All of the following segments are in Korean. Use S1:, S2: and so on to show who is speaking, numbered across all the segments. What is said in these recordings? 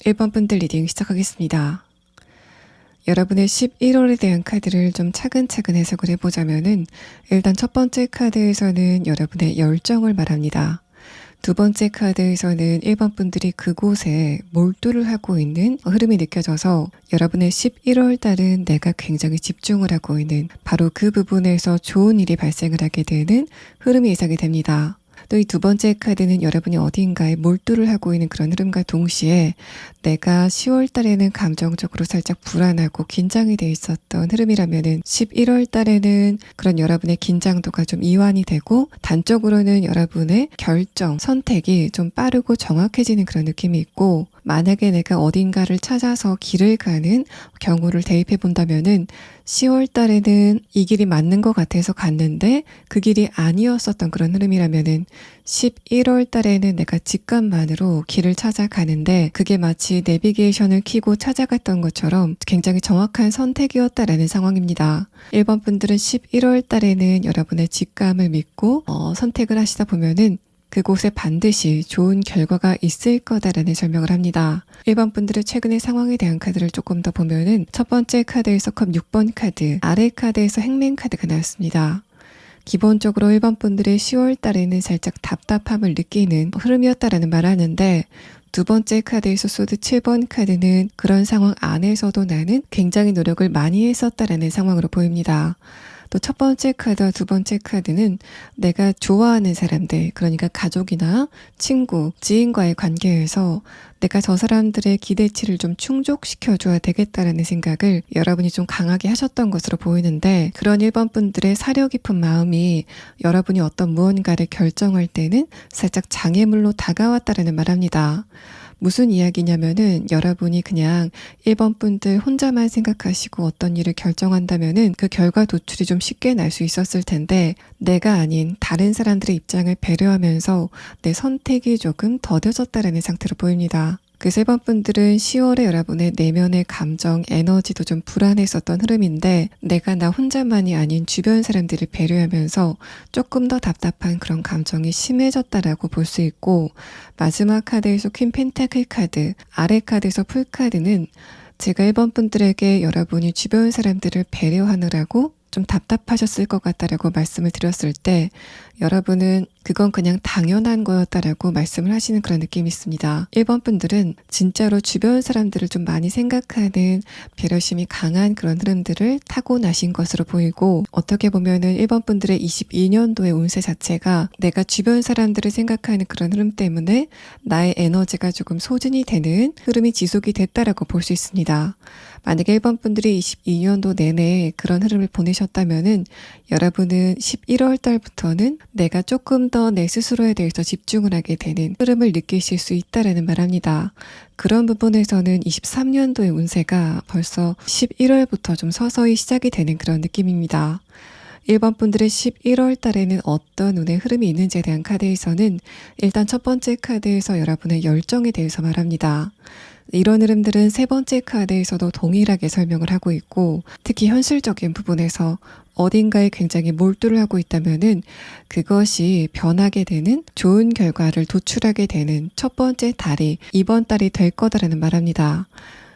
S1: 1번 분들 리딩 시작하겠습니다. 여러분의 11월에 대한 카드를 좀 차근차근 해석을 해보자면은 일단 첫 번째 카드에서는 여러분의 열정을 말합니다. 두 번째 카드에서는 1번 분들이 그곳에 몰두를 하고 있는 흐름이 느껴져서 여러분의 11월 달은 내가 굉장히 집중을 하고 있는 바로 그 부분에서 좋은 일이 발생을 하게 되는 흐름이 예상이 됩니다. 또 이 두 번째 카드는 여러분이 어딘가에 몰두를 하고 있는 그런 흐름과 동시에 내가 10월 달에는 감정적으로 살짝 불안하고 긴장이 돼 있었던 흐름이라면은 11월 달에는 그런 여러분의 긴장도가 좀 이완이 되고 단적으로는 여러분의 결정, 선택이 좀 빠르고 정확해지는 그런 느낌이 있고 만약에 내가 어딘가를 찾아서 길을 가는 경우를 대입해 본다면은 10월 달에는 이 길이 맞는 것 같아서 갔는데 그 길이 아니었었던 그런 흐름이라면은 11월 달에는 내가 직감만으로 길을 찾아가는데 그게 마치 내비게이션을 켜고 찾아갔던 것처럼 굉장히 정확한 선택이었다라는 상황입니다. 1번 분들은 11월 달에는 여러분의 직감을 믿고 선택을 하시다 보면은 그곳에 반드시 좋은 결과가 있을 거다라는 설명을 합니다. 1번 분들의 최근의 상황에 대한 카드를 조금 더 보면은 첫 번째 카드에서 컵 6번 카드, 아래 카드에서 행맨 카드가 나왔습니다. 기본적으로 1번 분들의 10월 달에는 살짝 답답함을 느끼는 흐름이었다라는 말을 하는데 두 번째 카드에서 소드 7번 카드는 그런 상황 안에서도 나는 굉장히 노력을 많이 했었다라는 상황으로 보입니다. 또 첫 번째 카드와 두 번째 카드는 내가 좋아하는 사람들, 그러니까 가족이나 친구, 지인과의 관계에서 내가 저 사람들의 기대치를 좀 충족시켜줘야 되겠다라는 생각을 여러분이 좀 강하게 하셨던 것으로 보이는데 그런 1번 분들의 사려 깊은 마음이 여러분이 어떤 무언가를 결정할 때는 살짝 장애물로 다가왔다라는 말합니다. 무슨 이야기냐면은 여러분이 그냥 1번 분들 혼자만 생각하시고 어떤 일을 결정한다면은 그 결과 도출이 좀 쉽게 날 수 있었을 텐데 내가 아닌 다른 사람들의 입장을 배려하면서 내 선택이 조금 더뎌졌다라는 상태로 보입니다. 그 3번 분들은 10월에 여러분의 내면의 감정, 에너지도 좀 불안했었던 흐름인데 내가 나 혼자만이 아닌 주변 사람들을 배려하면서 조금 더 답답한 그런 감정이 심해졌다라고 볼 수 있고 마지막 카드에서 퀸 펜타클 카드, 아래 카드에서 풀 카드는 제가 1번 분들에게 여러분이 주변 사람들을 배려하느라고 좀 답답하셨을 것 같다라고 말씀을 드렸을 때 여러분은 그건 그냥 당연한 거였다라고 말씀을 하시는 그런 느낌이 있습니다. 1번 분들은 진짜로 주변 사람들을 좀 많이 생각하는 배려심이 강한 그런 흐름들을 타고나신 것으로 보이고, 어떻게 보면은 1번 분들의 22년도의 운세 자체가 내가 주변 사람들을 생각하는 그런 흐름 때문에 나의 에너지가 조금 소진이 되는 흐름이 지속이 됐다라고 볼 수 있습니다. 만약에 1번 분들이 22년도 내내 그런 흐름을 보내셨다면은 여러분은 11월 달부터는 내가 조금 더 내 스스로에 대해서 집중을 하게 되는 흐름을 느끼실 수 있다라는 말합니다. 그런 부분에서는 23년도의 운세가 벌써 11월부터 좀 서서히 시작이 되는 그런 느낌입니다. 1번 분들의 11월 달에는 어떤 운의 흐름이 있는지에 대한 카드에서는 일단 첫 번째 카드에서 여러분의 열정에 대해서 말합니다. 이런 흐름들은 세 번째 카드에서도 동일하게 설명을 하고 있고, 특히 현실적인 부분에서 어딘가에 굉장히 몰두를 하고 있다면은 그것이 변하게 되는 좋은 결과를 도출하게 되는 첫 번째 달이 이번 달이 될 거다라는 말합니다.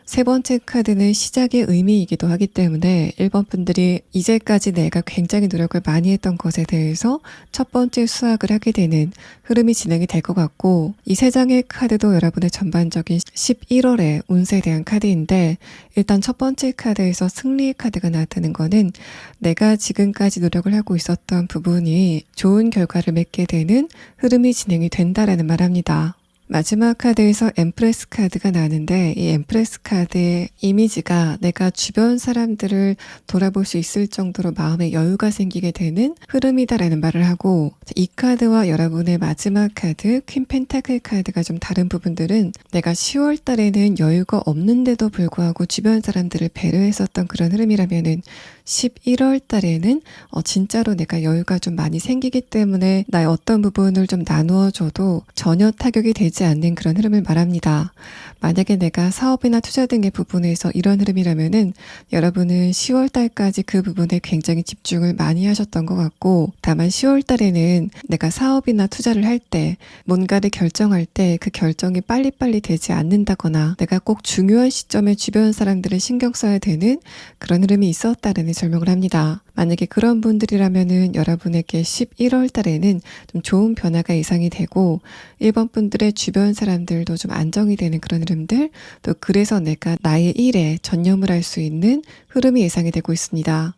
S1: 세 번째 카드는 시작의 의미이기도 하기 때문에 1번 분들이 이제까지 내가 굉장히 노력을 많이 했던 것에 대해서 첫 번째 수확을 하게 되는 흐름이 진행이 될 것 같고, 이 세 장의 카드도 여러분의 전반적인 11월의 운세에 대한 카드인데, 일단 첫 번째 카드에서 승리의 카드가 나타나는 거는 내가 지금까지 노력을 하고 있었던 부분이 좋은 결과를 맺게 되는 흐름이 진행이 된다라는 말합니다. 마지막 카드에서 엠프레스 카드가 나는데, 이 엠프레스 카드의 이미지가 내가 주변 사람들을 돌아볼 수 있을 정도로 마음에 여유가 생기게 되는 흐름이다라는 말을 하고, 이 카드와 여러분의 마지막 카드 퀸 펜타클 카드가 좀 다른 부분들은 내가 10월 달에는 여유가 없는데도 불구하고 주변 사람들을 배려했었던 그런 흐름이라면은 11월 달에는 진짜로 내가 여유가 좀 많이 생기기 때문에 나의 어떤 부분을 좀 나누어줘도 전혀 타격이 되지 않는 그런 흐름을 말합니다. 만약에 내가 사업이나 투자 등의 부분에서 이런 흐름이라면은 여러분은 10월 달까지 그 부분에 굉장히 집중을 많이 하셨던 것 같고, 다만 10월 달에는 내가 사업이나 투자를 할 때 뭔가를 결정할 때 그 결정이 빨리빨리 되지 않는다거나 내가 꼭 중요한 시점에 주변 사람들을 신경 써야 되는 그런 흐름이 있었다는 설명을 합니다. 만약에 그런 분들이라면은 여러분에게 11월 달에는 좀 좋은 변화가 예상이 되고, 1번 분들의 주변 사람들도 좀 안정이 되는 그런 흐름들, 또 그래서 내가 나의 일에 전념을 할 수 있는 흐름이 예상이 되고 있습니다.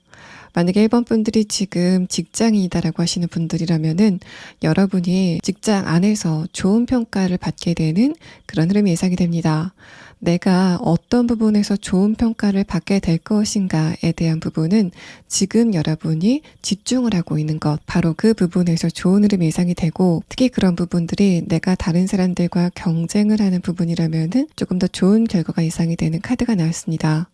S1: 만약에 1번 분들이 지금 직장인이다라고 하시는 분들이라면은 여러분이 직장 안에서 좋은 평가를 받게 되는 그런 흐름이 예상이 됩니다. 내가 어떤 부분에서 좋은 평가를 받게 될 것인가에 대한 부분은 지금 여러분이 집중을 하고 있는 것, 바로 그 부분에서 좋은 흐름이 예상이 되고, 특히 그런 부분들이 내가 다른 사람들과 경쟁을 하는 부분이라면은 조금 더 좋은 결과가 예상이 되는 카드가 나왔습니다.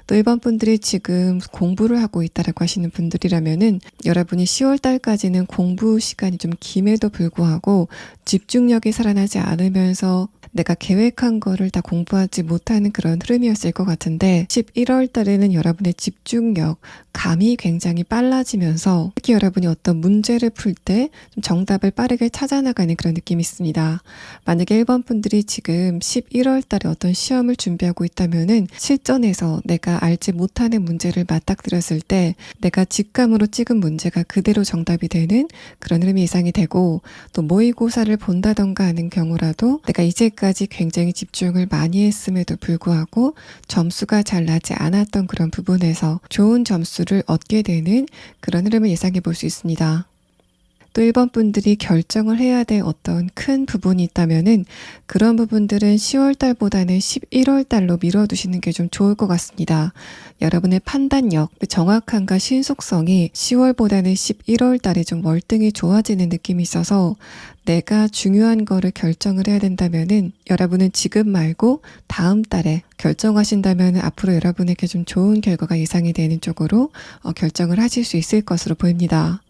S1: 또 1번 분들이 지금 공부를 하고 있다라고 하시는 분들이라면은 여러분이 10월 달까지는 공부 시간이 좀 김에도 불구하고 집중력이 살아나지 않으면서 내가 계획한 거를 다 공부하지 못하는 그런 흐름이었을 것 같은데, 11월 달에는 여러분의 집중력, 감이 굉장히 빨라지면서 특히 여러분이 어떤 문제를 풀 때 좀 정답을 빠르게 찾아나가는 그런 느낌이 있습니다. 만약에 1번 분들이 지금 11월 달에 어떤 시험을 준비하고 있다면은 실전에서 내가 알지 못하는 문제를 맞닥뜨렸을 때 내가 직감으로 찍은 문제가 그대로 정답이 되는 그런 흐름이 예상이 되고, 또 모의고사를 본다던가 하는 경우라도 내가 이제까지 굉장히 집중을 많이 했음에도 불구하고 점수가 잘 나지 않았던 그런 부분에서 좋은 점수를 얻게 되는 그런 흐름을 예상해 볼 수 있습니다. 또 1번 분들이 결정을 해야 될 어떤 큰 부분이 있다면은 그런 부분들은 10월 달보다는 11월 달로 미뤄두시는 게 좀 좋을 것 같습니다. 여러분의 판단력, 정확함과 신속성이 10월보다는 11월 달에 좀 월등히 좋아지는 느낌이 있어서 내가 중요한 거를 결정을 해야 된다면은 여러분은 지금 말고 다음 달에 결정하신다면 앞으로 여러분에게 좀 좋은 결과가 예상이 되는 쪽으로 결정을 하실 수 있을 것으로 보입니다.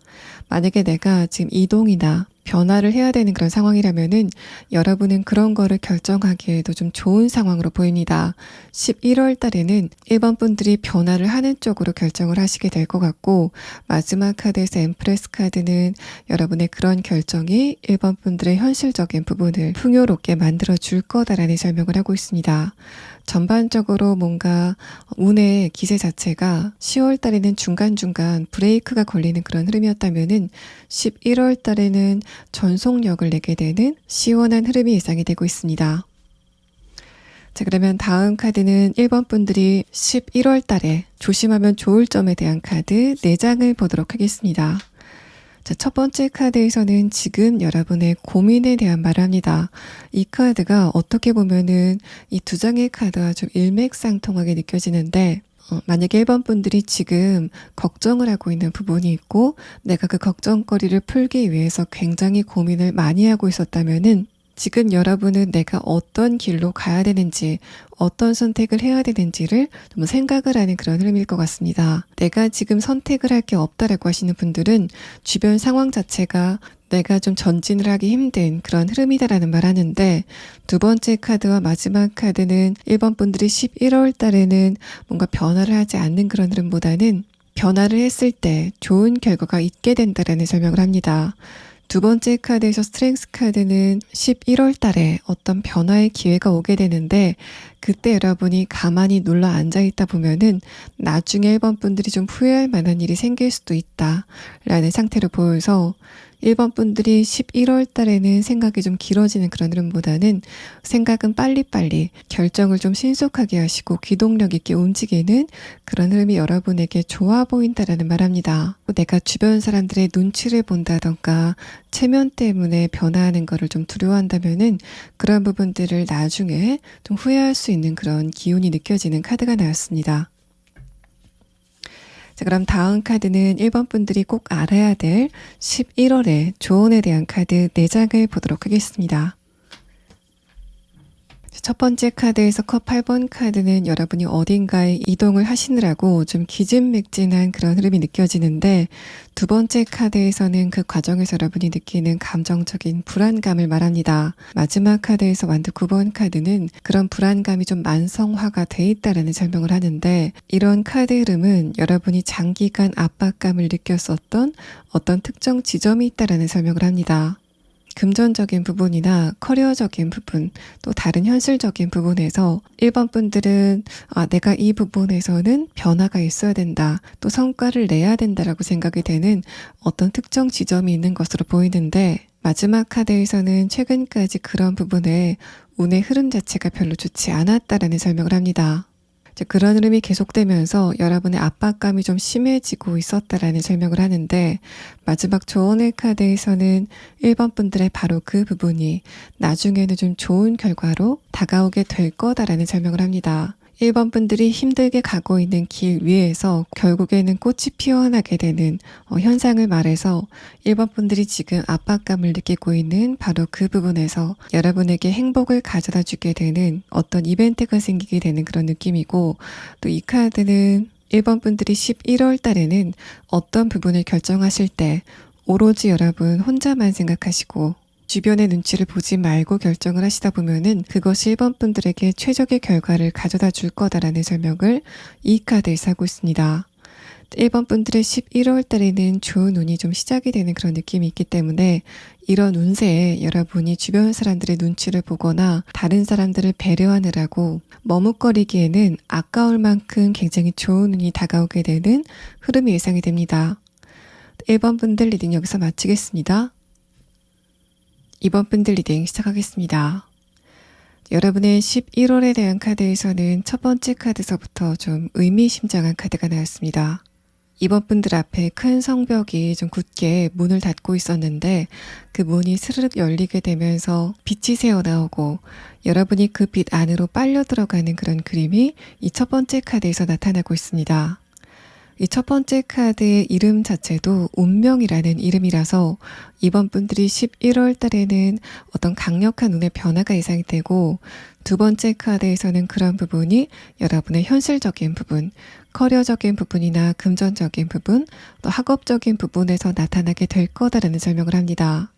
S1: 만약에 내가 지금 이동이나 변화를 해야 되는 그런 상황이라면은 여러분은 그런 거를 결정하기에도 좀 좋은 상황으로 보입니다. 11월 달에는 1번 분들이 변화를 하는 쪽으로 결정을 하시게 될 것 같고, 마지막 카드에서 엠프레스 카드는 여러분의 그런 결정이 1번 분들의 현실적인 부분을 풍요롭게 만들어 줄 거다라는 설명을 하고 있습니다. 전반적으로 뭔가 운의 기세 자체가 10월 달에는 중간중간 브레이크가 걸리는 그런 흐름이었다면은 11월 달에는 전속력을 내게 되는 시원한 흐름이 예상이 되고 있습니다. 자, 그러면 다음 카드는 1번 분들이 11월 달에 조심하면 좋을 점에 대한 카드 4장을 보도록 하겠습니다. 자, 첫 번째 카드에서는 지금 여러분의 고민에 대한 말을 합니다. 이 카드가 어떻게 보면은 이 두 장의 카드와 좀 일맥상통하게 느껴지는데, 만약에 1번 분들이 지금 걱정을 하고 있는 부분이 있고, 내가 그 걱정거리를 풀기 위해서 굉장히 고민을 많이 하고 있었다면은, 지금 여러분은 내가 어떤 길로 가야 되는지, 어떤 선택을 해야 되는지를 좀 생각을 하는 그런 흐름일 것 같습니다. 내가 지금 선택을 할 게 없다라고 하시는 분들은 주변 상황 자체가 내가 좀 전진을 하기 힘든 그런 흐름이다라는 말 하는데, 두 번째 카드와 마지막 카드는 1번 분들이 11월 달에는 뭔가 변화를 하지 않는 그런 흐름보다는 변화를 했을 때 좋은 결과가 있게 된다라는 설명을 합니다. 두 번째 카드에서 스트렝스 카드는 11월 달에 어떤 변화의 기회가 오게 되는데, 그때 여러분이 가만히 눌러 앉아 있다 보면은 나중에 1번 분들이 좀 후회할 만한 일이 생길 수도 있다 라는 상태로 보여서, 1번 분들이 11월 달에는 생각이 좀 길어지는 그런 흐름보다는 생각은 빨리빨리 결정을 좀 신속하게 하시고 기동력 있게 움직이는 그런 흐름이 여러분에게 좋아 보인다라는 말합니다. 내가 주변 사람들의 눈치를 본다던가 체면 때문에 변화하는 거를 좀 두려워한다면은 그런 부분들을 나중에 좀 후회할 수 있는 그런 기운이 느껴지는 카드가 나왔습니다. 자, 그럼 다음 카드는 1번 분들이 꼭 알아야 될 11월의 조언에 대한 카드 4장을 보도록 하겠습니다. 첫 번째 카드에서 컵 8번 카드는 여러분이 어딘가에 이동을 하시느라고 좀 기진맥진한 그런 흐름이 느껴지는데, 두 번째 카드에서는 그 과정에서 여러분이 느끼는 감정적인 불안감을 말합니다. 마지막 카드에서 완드 9번 카드는 그런 불안감이 좀 만성화가 돼 있다라는 설명을 하는데, 이런 카드 흐름은 여러분이 장기간 압박감을 느꼈었던 어떤 특정 지점이 있다라는 설명을 합니다. 금전적인 부분이나 커리어적인 부분, 또 다른 현실적인 부분에서 1번 분들은 내가 이 부분에서는 변화가 있어야 된다, 또 성과를 내야 된다라고 생각이 되는 어떤 특정 지점이 있는 것으로 보이는데, 마지막 카드에서는 최근까지 그런 부분에 운의 흐름 자체가 별로 좋지 않았다라는 설명을 합니다. 그런 흐름이 계속되면서 여러분의 압박감이 좀 심해지고 있었다라는 설명을 하는데, 마지막 조언의 카드에서는 1번 분들의 바로 그 부분이 나중에는 좀 좋은 결과로 다가오게 될 거다라는 설명을 합니다. 1번 분들이 힘들게 가고 있는 길 위에서 결국에는 꽃이 피어나게 되는 현상을 말해서 1번 분들이 지금 압박감을 느끼고 있는 바로 그 부분에서 여러분에게 행복을 가져다 주게 되는 어떤 이벤트가 생기게 되는 그런 느낌이고, 또 이 카드는 1번 분들이 11월 달에는 어떤 부분을 결정하실 때 오로지 여러분 혼자만 생각하시고 주변의 눈치를 보지 말고 결정을 하시다 보면은 그것이 1번 분들에게 최적의 결과를 가져다 줄 거다라는 설명을 이 카드에서 하고 있습니다. 1번 분들의 11월 달에는 좋은 운이 좀 시작이 되는 그런 느낌이 있기 때문에, 이런 운세에 여러분이 주변 사람들의 눈치를 보거나 다른 사람들을 배려하느라고 머뭇거리기에는 아까울 만큼 굉장히 좋은 운이 다가오게 되는 흐름이 예상이 됩니다. 1번 분들 리딩 여기서 마치겠습니다. 2번 분들 리딩 시작하겠습니다. 여러분의 11월에 대한 카드에서는 첫 번째 카드서부터 좀 의미심장한 카드가 나왔습니다. 2번 분들 앞에 큰 성벽이 좀 굳게 문을 닫고 있었는데, 그 문이 스르륵 열리게 되면서 빛이 새어나오고 여러분이 그 빛 안으로 빨려 들어가는 그런 그림이 이 첫 번째 카드에서 나타나고 있습니다. 이 첫 번째 카드의 이름 자체도 운명이라는 이름이라서 2번 분들이 11월 달에는 어떤 강력한 운의 변화가 예상이 되고, 두 번째 카드에서는 그런 부분이 여러분의 현실적인 부분, 커리어적인 부분이나 금전적인 부분, 또 학업적인 부분에서 나타나게 될 거다라는 설명을 합니다.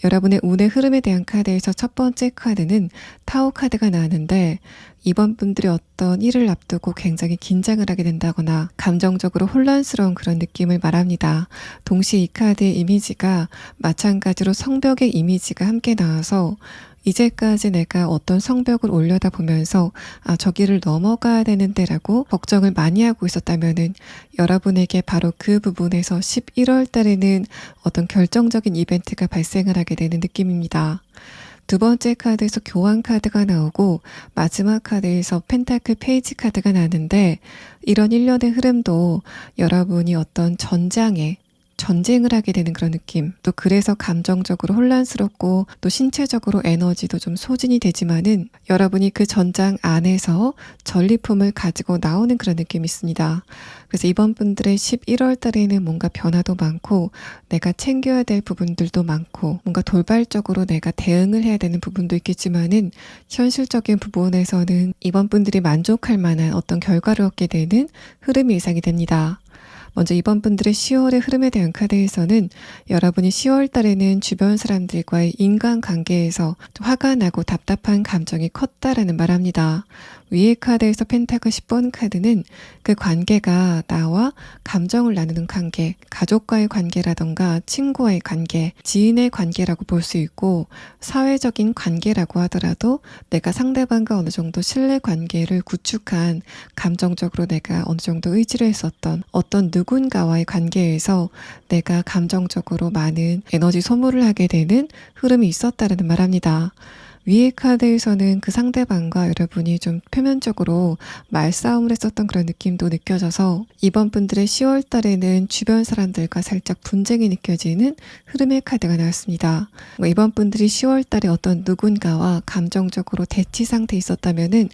S1: 여러분의 운의 흐름에 대한 카드에서 첫 번째 카드는 타오 카드가 나왔는데 이번 분들이 어떤 일을 앞두고 굉장히 긴장을 하게 된다거나 감정적으로 혼란스러운 그런 느낌을 말합니다. 동시에 이 카드의 이미지가 마찬가지로 성벽의 이미지가 함께 나와서 이제까지 내가 어떤 성벽을 올려다 보면서 저기를 넘어가야 되는데 라고 걱정을 많이 하고 있었다면은 여러분에게 바로 그 부분에서 11월 달에는 어떤 결정적인 이벤트가 발생을 하게 되는 느낌입니다. 두 번째 카드에서 교환 카드가 나오고 마지막 카드에서 펜타클 페이지 카드가 나는데 이런 일련의 흐름도 여러분이 어떤 전쟁을 하게 되는 그런 느낌, 또 그래서 감정적으로 혼란스럽고 또 신체적으로 에너지도 좀 소진이 되지만은 여러분이 그 전장 안에서 전리품을 가지고 나오는 그런 느낌이 있습니다. 그래서 이번 분들의 11월 달에는 뭔가 변화도 많고 내가 챙겨야 될 부분들도 많고 뭔가 돌발적으로 내가 대응을 해야 되는 부분도 있겠지만은 현실적인 부분에서는 이번 분들이 만족할 만한 어떤 결과를 얻게 되는 흐름이 예상이 됩니다. 먼저 이번 분들의 10월의 흐름에 대한 카드에서는 여러분이 10월 달에는 주변 사람들과의 인간관계에서 화가 나고 답답한 감정이 컸다라는 말합니다. 위의 카드에서 펜타클 10번 카드는 그 관계가 나와 감정을 나누는 관계, 가족과의 관계라던가 친구와의 관계, 지인의 관계라고 볼 수 있고 사회적인 관계라고 하더라도 내가 상대방과 어느 정도 신뢰 관계를 구축한 감정적으로 내가 어느 정도 의지를 했었던 어떤 누군가와의 관계에서 내가 감정적으로 많은 에너지 소모를 하게 되는 흐름이 있었다는 말합니다. 위의 카드에서는 그 상대방과 여러분이 좀 표면적으로 말싸움을 했었던 그런 느낌도 느껴져서 이번 분들의 10월 달에는 주변 사람들과 살짝 분쟁이 느껴지는 흐름의 카드가 나왔습니다. 이번 분들이 10월 달에 어떤 누군가와 감정적으로 대치 상태에 있었다면은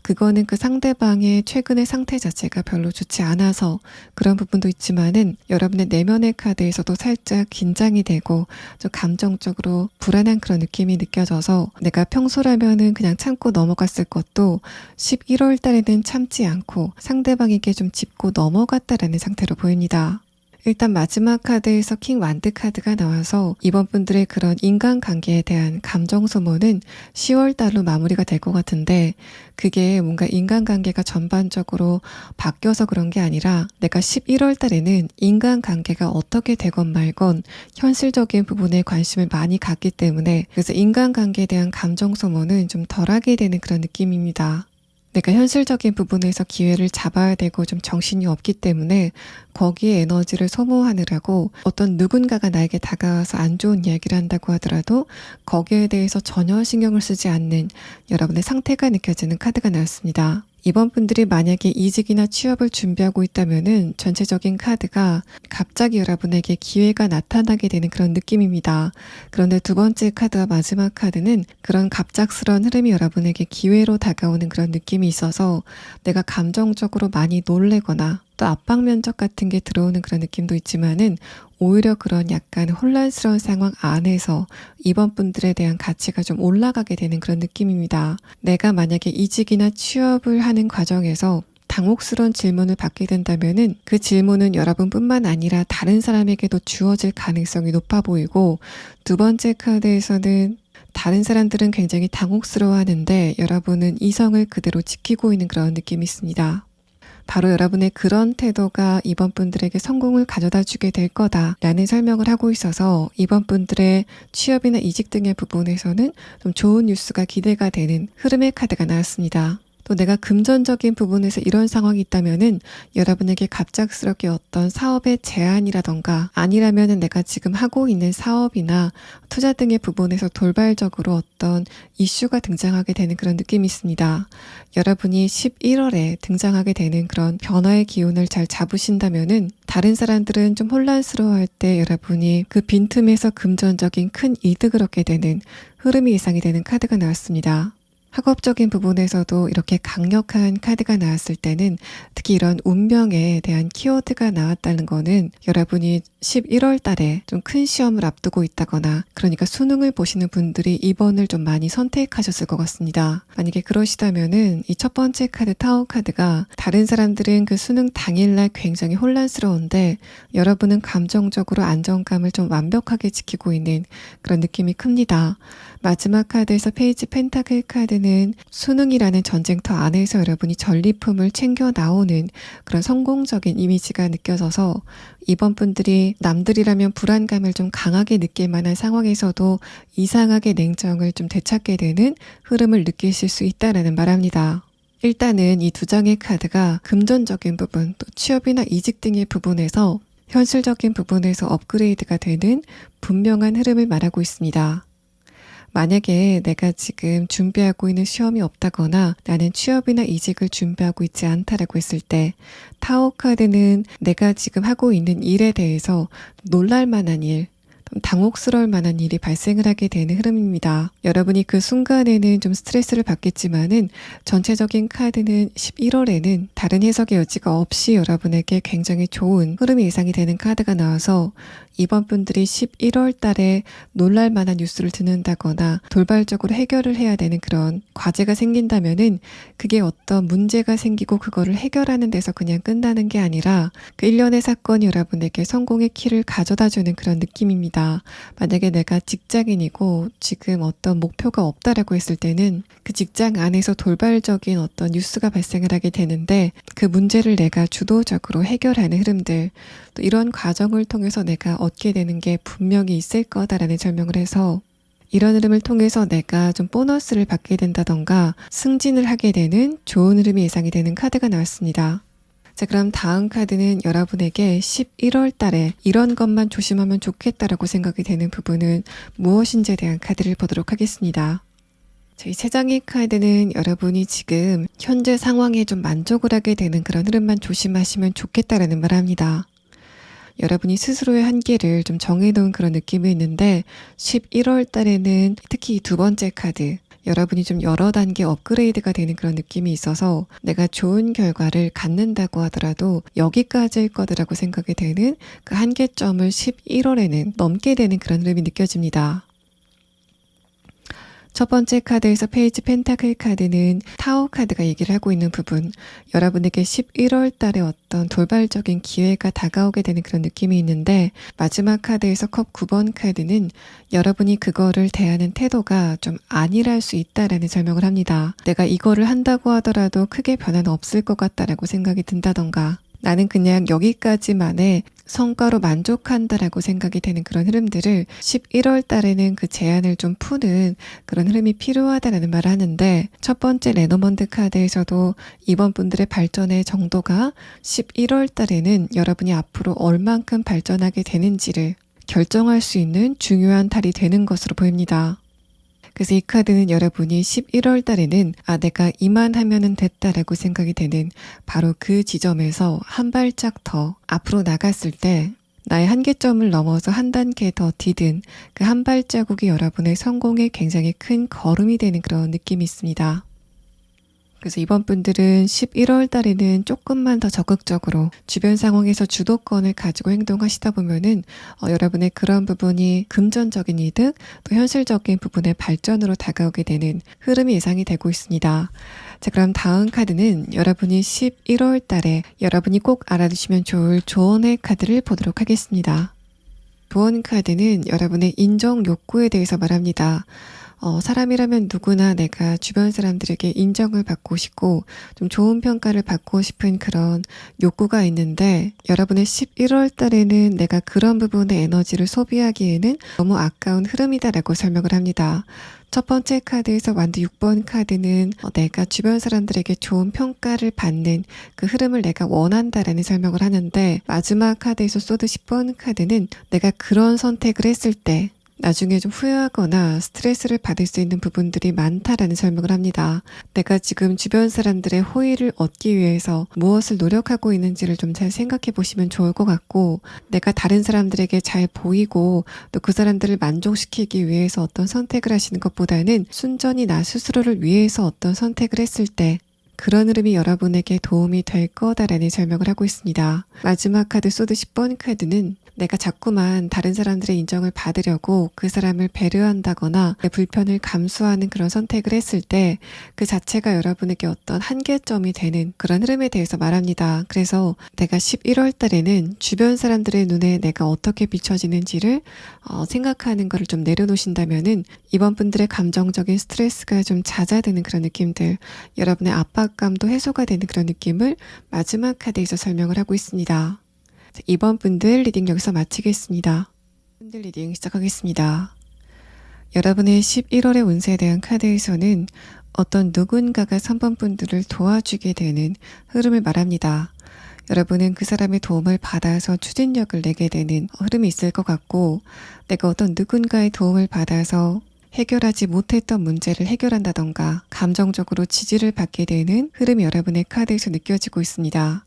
S1: 그거는 그 상대방의 최근의 상태 자체가 별로 좋지 않아서 그런 부분도 있지만은 여러분의 내면의 카드에서도 살짝 긴장이 되고 좀 감정적으로 불안한 그런 느낌이 느껴져서 내가 평소라면은 그냥 참고 넘어갔을 것도 11월 달에는 참지 않고 상대방에게 좀 짚고 넘어갔다라는 상태로 보입니다. 일단 마지막 카드에서 킹 완드 카드가 나와서 이번 분들의 그런 인간관계에 대한 감정 소모는 10월 달로 마무리가 될 것 같은데 그게 뭔가 인간관계가 전반적으로 바뀌어서 그런 게 아니라 내가 11월 달에는 인간관계가 어떻게 되건 말건 현실적인 부분에 관심을 많이 갖기 때문에 그래서 인간관계에 대한 감정 소모는 좀 덜하게 되는 그런 느낌입니다. 내가 현실적인 부분에서 기회를 잡아야 되고 좀 정신이 없기 때문에 거기에 에너지를 소모하느라고 어떤 누군가가 나에게 다가와서 안 좋은 이야기를 한다고 하더라도 거기에 대해서 전혀 신경을 쓰지 않는 여러분의 상태가 느껴지는 카드가 나왔습니다. 이번 분들이 만약에 이직이나 취업을 준비하고 있다면은 전체적인 카드가 갑자기 여러분에게 기회가 나타나게 되는 그런 느낌입니다. 그런데 두 번째 카드와 마지막 카드는 그런 갑작스러운 흐름이 여러분에게 기회로 다가오는 그런 느낌이 있어서 내가 감정적으로 많이 놀래거나 또 압박 면접 같은 게 들어오는 그런 느낌도 있지만은 오히려 그런 약간 혼란스러운 상황 안에서 이번 분들에 대한 가치가 좀 올라가게 되는 그런 느낌입니다. 내가 만약에 이직이나 취업을 하는 과정에서 당혹스러운 질문을 받게 된다면은 그 질문은 여러분뿐만 아니라 다른 사람에게도 주어질 가능성이 높아 보이고 두 번째 카드에서는 다른 사람들은 굉장히 당혹스러워하는데 여러분은 이성을 그대로 지키고 있는 그런 느낌이 있습니다. 바로 여러분의 그런 태도가 이번 분들에게 성공을 가져다 주게 될 거다라는 설명을 하고 있어서 이번 분들의 취업이나 이직 등의 부분에서는 좀 좋은 뉴스가 기대가 되는 흐름의 카드가 나왔습니다. 또 내가 금전적인 부분에서 이런 상황이 있다면은 여러분에게 갑작스럽게 어떤 사업의 제안이라던가 아니라면은 내가 지금 하고 있는 사업이나 투자 등의 부분에서 돌발적으로 어떤 이슈가 등장하게 되는 그런 느낌이 있습니다. 여러분이 11월에 등장하게 되는 그런 변화의 기운을 잘 잡으신다면은 다른 사람들은 좀 혼란스러워할 때 여러분이 그 빈틈에서 금전적인 큰 이득을 얻게 되는 흐름이 예상이 되는 카드가 나왔습니다. 학업적인 부분에서도 이렇게 강력한 카드가 나왔을 때는 특히 이런 운명에 대한 키워드가 나왔다는 거는 여러분이 11월 달에 좀 큰 시험을 앞두고 있다거나 그러니까 수능을 보시는 분들이 이번을 좀 많이 선택하셨을 것 같습니다. 만약에 그러시다면은 이 첫 번째 카드 타워 카드가 다른 사람들은 그 수능 당일날 굉장히 혼란스러운데 여러분은 감정적으로 안정감을 좀 완벽하게 지키고 있는 그런 느낌이 큽니다. 마지막 카드에서 페이지 펜타클 카드는 수능이라는 전쟁터 안에서 여러분이 전리품을 챙겨 나오는 그런 성공적인 이미지가 느껴져서 이번 분들이 남들이라면 불안감을 좀 강하게 느낄 만한 상황에서도 이상하게 냉정을 좀 되찾게 되는 흐름을 느끼실 수 있다라는 말합니다. 일단은 이 두 장의 카드가 금전적인 부분, 또 취업이나 이직 등의 부분에서 현실적인 부분에서 업그레이드가 되는 분명한 흐름을 말하고 있습니다. 만약에 내가 지금 준비하고 있는 시험이 없다거나 나는 취업이나 이직을 준비하고 있지 않다라고 했을 때 타워 카드는 내가 지금 하고 있는 일에 대해서 놀랄 만한 일, 당혹스러울 만한 일이 발생을 하게 되는 흐름입니다. 여러분이 그 순간에는 좀 스트레스를 받겠지만은 전체적인 카드는 11월에는 다른 해석의 여지가 없이 여러분에게 굉장히 좋은 흐름이 예상이 되는 카드가 나와서 이번 분들이 11월 달에 놀랄 만한 뉴스를 듣는다거나 돌발적으로 해결을 해야 되는 그런 과제가 생긴다면은 그게 어떤 문제가 생기고 그거를 해결하는 데서 그냥 끝나는 게 아니라 그 일련의 사건이 여러분에게 성공의 키를 가져다 주는 그런 느낌입니다. 만약에 내가 직장인이고 지금 어떤 목표가 없다라고 했을 때는 그 직장 안에서 돌발적인 어떤 뉴스가 발생을 하게 되는데 그 문제를 내가 주도적으로 해결하는 흐름들, 또 이런 과정을 통해서 내가 얻게 되는 게 분명히 있을 거다라는 설명을 해서 이런 흐름을 통해서 내가 좀 보너스를 받게 된다던가 승진을 하게 되는 좋은 흐름이 예상이 되는 카드가 나왔습니다. 자, 그럼 다음 카드는 여러분에게 11월 달에 이런 것만 조심하면 좋겠다라고 생각이 되는 부분은 무엇인지에 대한 카드를 보도록 하겠습니다. 이 세 장의 카드는 여러분이 지금 현재 상황에 좀 만족을 하게 되는 그런 흐름만 조심하시면 좋겠다라는 말을 합니다. 여러분이 스스로의 한계를 좀 정해놓은 그런 느낌이 있는데 11월 달에는 특히 두 번째 카드 여러분이 좀 여러 단계 업그레이드가 되는 그런 느낌이 있어서 내가 좋은 결과를 갖는다고 하더라도 여기까지일 거라고 생각이 되는 그 한계점을 11월에는 넘게 되는 그런 흐름이 느껴집니다. 첫 번째 카드에서 페이지 펜타클 카드는 타워 카드가 얘기를 하고 있는 부분, 여러분에게 11월 달에 어떤 돌발적인 기회가 다가오게 되는 그런 느낌이 있는데 마지막 카드에서 컵 9번 카드는 여러분이 그거를 대하는 태도가 좀 안일할 수 있다라는 설명을 합니다. 내가 이거를 한다고 하더라도 크게 변화는 없을 것 같다라고 생각이 든다던가 나는 그냥 여기까지만의 성과로 만족한다라고 생각이 되는 그런 흐름들을 11월 달에는 그 제한을 좀 푸는 그런 흐름이 필요하다라는 말을 하는데 첫 번째 레노먼드 카드에서도 이번 분들의 발전의 정도가 11월 달에는 여러분이 앞으로 얼만큼 발전하게 되는지를 결정할 수 있는 중요한 달이 되는 것으로 보입니다. 그래서 이 카드는 여러분이 11월 달에는 내가 이만하면은 됐다라고 생각이 되는 바로 그 지점에서 한 발짝 더 앞으로 나갔을 때 나의 한계점을 넘어서 한 단계 더 디딘 그 한 발자국이 여러분의 성공에 굉장히 큰 걸음이 되는 그런 느낌이 있습니다. 그래서 이번 분들은 11월 달에는 조금만 더 적극적으로 주변 상황에서 주도권을 가지고 행동하시다 보면은 여러분의 그런 부분이 금전적인 이득, 또 현실적인 부분의 발전으로 다가오게 되는 흐름이 예상이 되고 있습니다. 자, 그럼 다음 카드는 여러분이 11월 달에 여러분이 꼭 알아두시면 좋을 조언의 카드를 보도록 하겠습니다. 조언 카드는 여러분의 인정 욕구에 대해서 말합니다. 사람이라면 누구나 내가 주변 사람들에게 인정을 받고 싶고 좀 좋은 평가를 받고 싶은 그런 욕구가 있는데 여러분의 11월 달에는 내가 그런 부분의 에너지를 소비하기에는 너무 아까운 흐름이다라고 설명을 합니다. 첫 번째 카드에서 완드 6번 카드는 내가 주변 사람들에게 좋은 평가를 받는 그 흐름을 내가 원한다라는 설명을 하는데 마지막 카드에서 소드 10번 카드는 내가 그런 선택을 했을 때 나중에 좀 후회하거나 스트레스를 받을 수 있는 부분들이 많다라는 설명을 합니다. 내가 지금 주변 사람들의 호의를 얻기 위해서 무엇을 노력하고 있는지를 좀 잘 생각해 보시면 좋을 것 같고, 내가 다른 사람들에게 잘 보이고 또 그 사람들을 만족시키기 위해서 어떤 선택을 하시는 것보다는 순전히 나 스스로를 위해서 어떤 선택을 했을 때 그런 흐름이 여러분에게 도움이 될 거다라는 설명을 하고 있습니다. 마지막 카드 소드 10번 카드는 내가 자꾸만 다른 사람들의 인정을 받으려고 그 사람을 배려한다거나 내 불편을 감수하는 그런 선택을 했을 때 그 자체가 여러분에게 어떤 한계점이 되는 그런 흐름에 대해서 말합니다. 그래서 내가 11월 달에는 주변 사람들의 눈에 내가 어떻게 비춰지는지를 생각하는 거를 좀 내려놓으신다면은 이번 분들의 감정적인 스트레스가 좀 잦아드는 그런 느낌들, 여러분의 압박감도 해소가 되는 그런 느낌을 마지막 카드에서 설명을 하고 있습니다. 이번 분들 리딩 여기서 마치겠습니다. 분들 리딩 시작하겠습니다. 여러분의 11월의 운세에 대한 카드에서는 어떤 누군가가 3번 분들을 도와주게 되는 흐름을 말합니다. 여러분은 그 사람의 도움을 받아서 추진력을 내게 되는 흐름이 있을 것 같고, 내가 어떤 누군가의 도움을 받아서 해결하지 못했던 문제를 해결한다던가 감정적으로 지지를 받게 되는 흐름이 여러분의 카드에서 느껴지고 있습니다.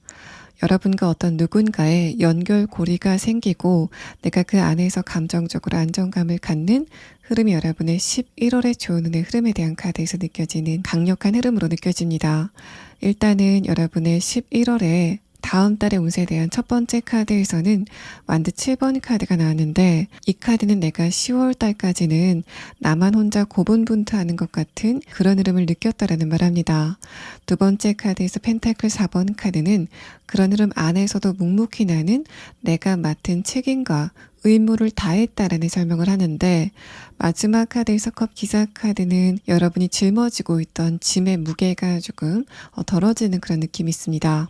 S1: 여러분과 어떤 누군가의 연결고리가 생기고 내가 그 안에서 감정적으로 안정감을 갖는 흐름이 여러분의 11월의 좋은 운의 흐름에 대한 카드에서 느껴지는 강력한 흐름으로 느껴집니다. 일단은 여러분의 11월에 다음 달의 운세에 대한 첫 번째 카드에서는 완드 7번 카드가 나왔는데, 이 카드는 내가 10월 달까지는 나만 혼자 고분분투하는 것 같은 그런 흐름을 느꼈다라는 말합니다. 두 번째 카드에서 펜타클 4번 카드는 그런 흐름 안에서도 묵묵히 나는 내가 맡은 책임과 의무를 다했다라는 설명을 하는데, 마지막 카드에서 컵 기사 카드는 여러분이 짊어지고 있던 짐의 무게가 조금 덜어지는 그런 느낌이 있습니다.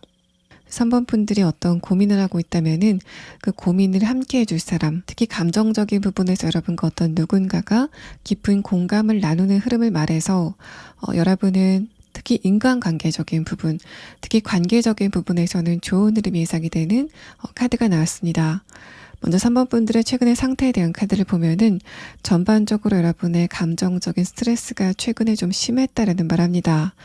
S1: 3번 분들이 어떤 고민을 하고 있다면은 그 고민을 함께 해줄 사람, 특히 감정적인 부분에서 여러분과 어떤 누군가가 깊은 공감을 나누는 흐름을 말해서 여러분은 특히 인간관계적인 부분, 특히 관계적인 부분에서는 좋은 흐름이 예상이 되는 카드가 나왔습니다. 먼저 3번 분들의 최근의 상태에 대한 카드를 보면은 전반적으로 여러분의 감정적인 스트레스가 최근에 좀 심했다라는 말합니다.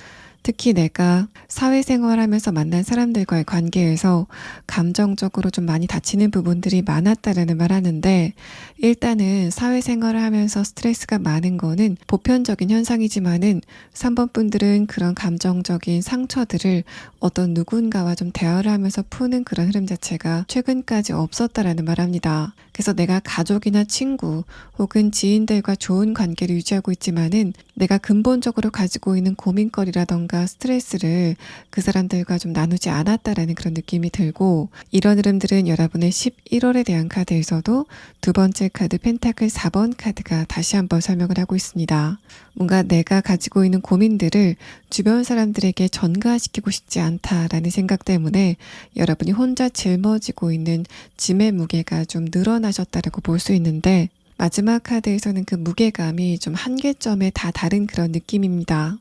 S1: 특히 내가 사회생활하면서 만난 사람들과의 관계에서 감정적으로 좀 많이 다치는 부분들이 많았다라는 말 하는데, 일단은 사회생활을 하면서 스트레스가 많은 거는 보편적인 현상이지만은 3번 분들은 그런 감정적인 상처들을 어떤 누군가와 좀 대화를 하면서 푸는 그런 흐름 자체가 최근까지 없었다라는 말합니다. 그래서 내가 가족이나 친구 혹은 지인들과 좋은 관계를 유지하고 있지만은 내가 근본적으로 가지고 있는 고민거리라던가 스트레스를 그 사람들과 좀 나누지 않았다라는 그런 느낌이 들고, 이런 흐름들은 여러분의 11월에 대한 카드에서도 두 번째 카드 펜타클 4번 카드가 다시 한번 설명을 하고 있습니다. 뭔가 내가 가지고 있는 고민들을 주변 사람들에게 전가시키고 싶지 않다라는 생각 때문에 여러분이 혼자 짊어지고 있는 짐의 무게가 좀 늘어나셨다라고 볼 수 있는데, 마지막 카드에서는 그 무게감이 좀 한계점에 다 다른 그런 느낌입니다.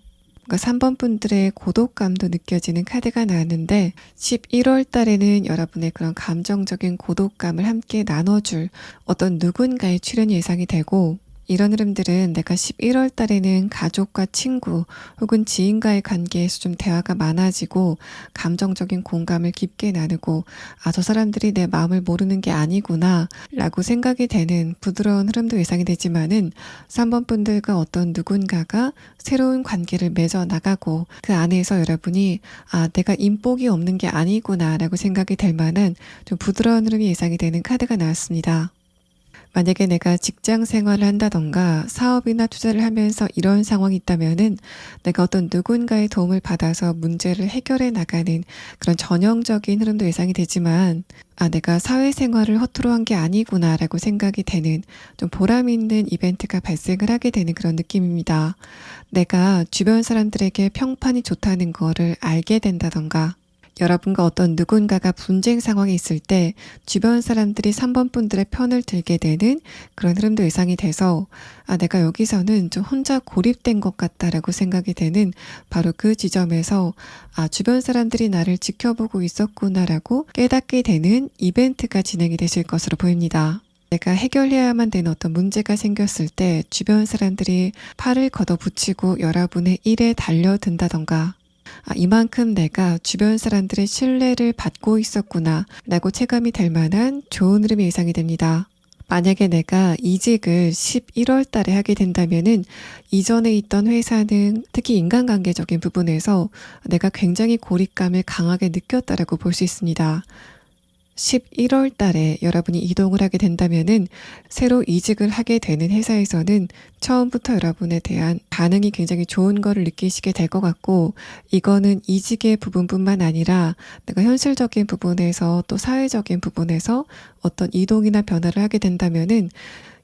S1: 3번 분들의 고독감도 느껴지는 카드가 나왔는데, 11월 달에는 여러분의 그런 감정적인 고독감을 함께 나눠줄 어떤 누군가의 출연이 예상이 되고, 이런 흐름들은 내가 11월 달에는 가족과 친구 혹은 지인과의 관계에서 좀 대화가 많아지고 감정적인 공감을 깊게 나누고, 저 사람들이 내 마음을 모르는 게 아니구나 라고 생각이 되는 부드러운 흐름도 예상이 되지만은, 3번 분들과 어떤 누군가가 새로운 관계를 맺어 나가고 그 안에서 여러분이 내가 인복이 없는 게 아니구나 라고 생각이 될 만한 좀 부드러운 흐름이 예상이 되는 카드가 나왔습니다. 만약에 내가 직장 생활을 한다던가 사업이나 투자를 하면서 이런 상황이 있다면은 내가 어떤 누군가의 도움을 받아서 문제를 해결해 나가는 그런 전형적인 흐름도 예상이 되지만, 내가 사회생활을 허투루 한 게 아니구나 라고 생각이 되는 좀 보람 있는 이벤트가 발생을 하게 되는 그런 느낌입니다. 내가 주변 사람들에게 평판이 좋다는 거를 알게 된다던가, 여러분과 어떤 누군가가 분쟁 상황에 있을 때 주변 사람들이 3번 분들의 편을 들게 되는 그런 흐름도 예상이 돼서 내가 여기서는 좀 혼자 고립된 것 같다라고 생각이 되는 바로 그 지점에서 주변 사람들이 나를 지켜보고 있었구나라고 깨닫게 되는 이벤트가 진행이 되실 것으로 보입니다. 내가 해결해야만 되는 어떤 문제가 생겼을 때 주변 사람들이 팔을 걷어붙이고 여러분의 일에 달려든다던가, 이만큼 내가 주변 사람들의 신뢰를 받고 있었구나 라고 체감이 될 만한 좋은 흐름이 예상이 됩니다. 만약에 내가 이직을 11월 달에 하게 된다면은 이전에 있던 회사는 특히 인간관계적인 부분에서 내가 굉장히 고립감을 강하게 느꼈다라고 볼 수 있습니다. 11월 달에 여러분이 이동을 하게 된다면은 새로 이직을 하게 되는 회사에서는 처음부터 여러분에 대한 반응이 굉장히 좋은 거를 느끼시게 될 것 같고, 이거는 이직의 부분뿐만 아니라 내가 현실적인 부분에서 또 사회적인 부분에서 어떤 이동이나 변화를 하게 된다면은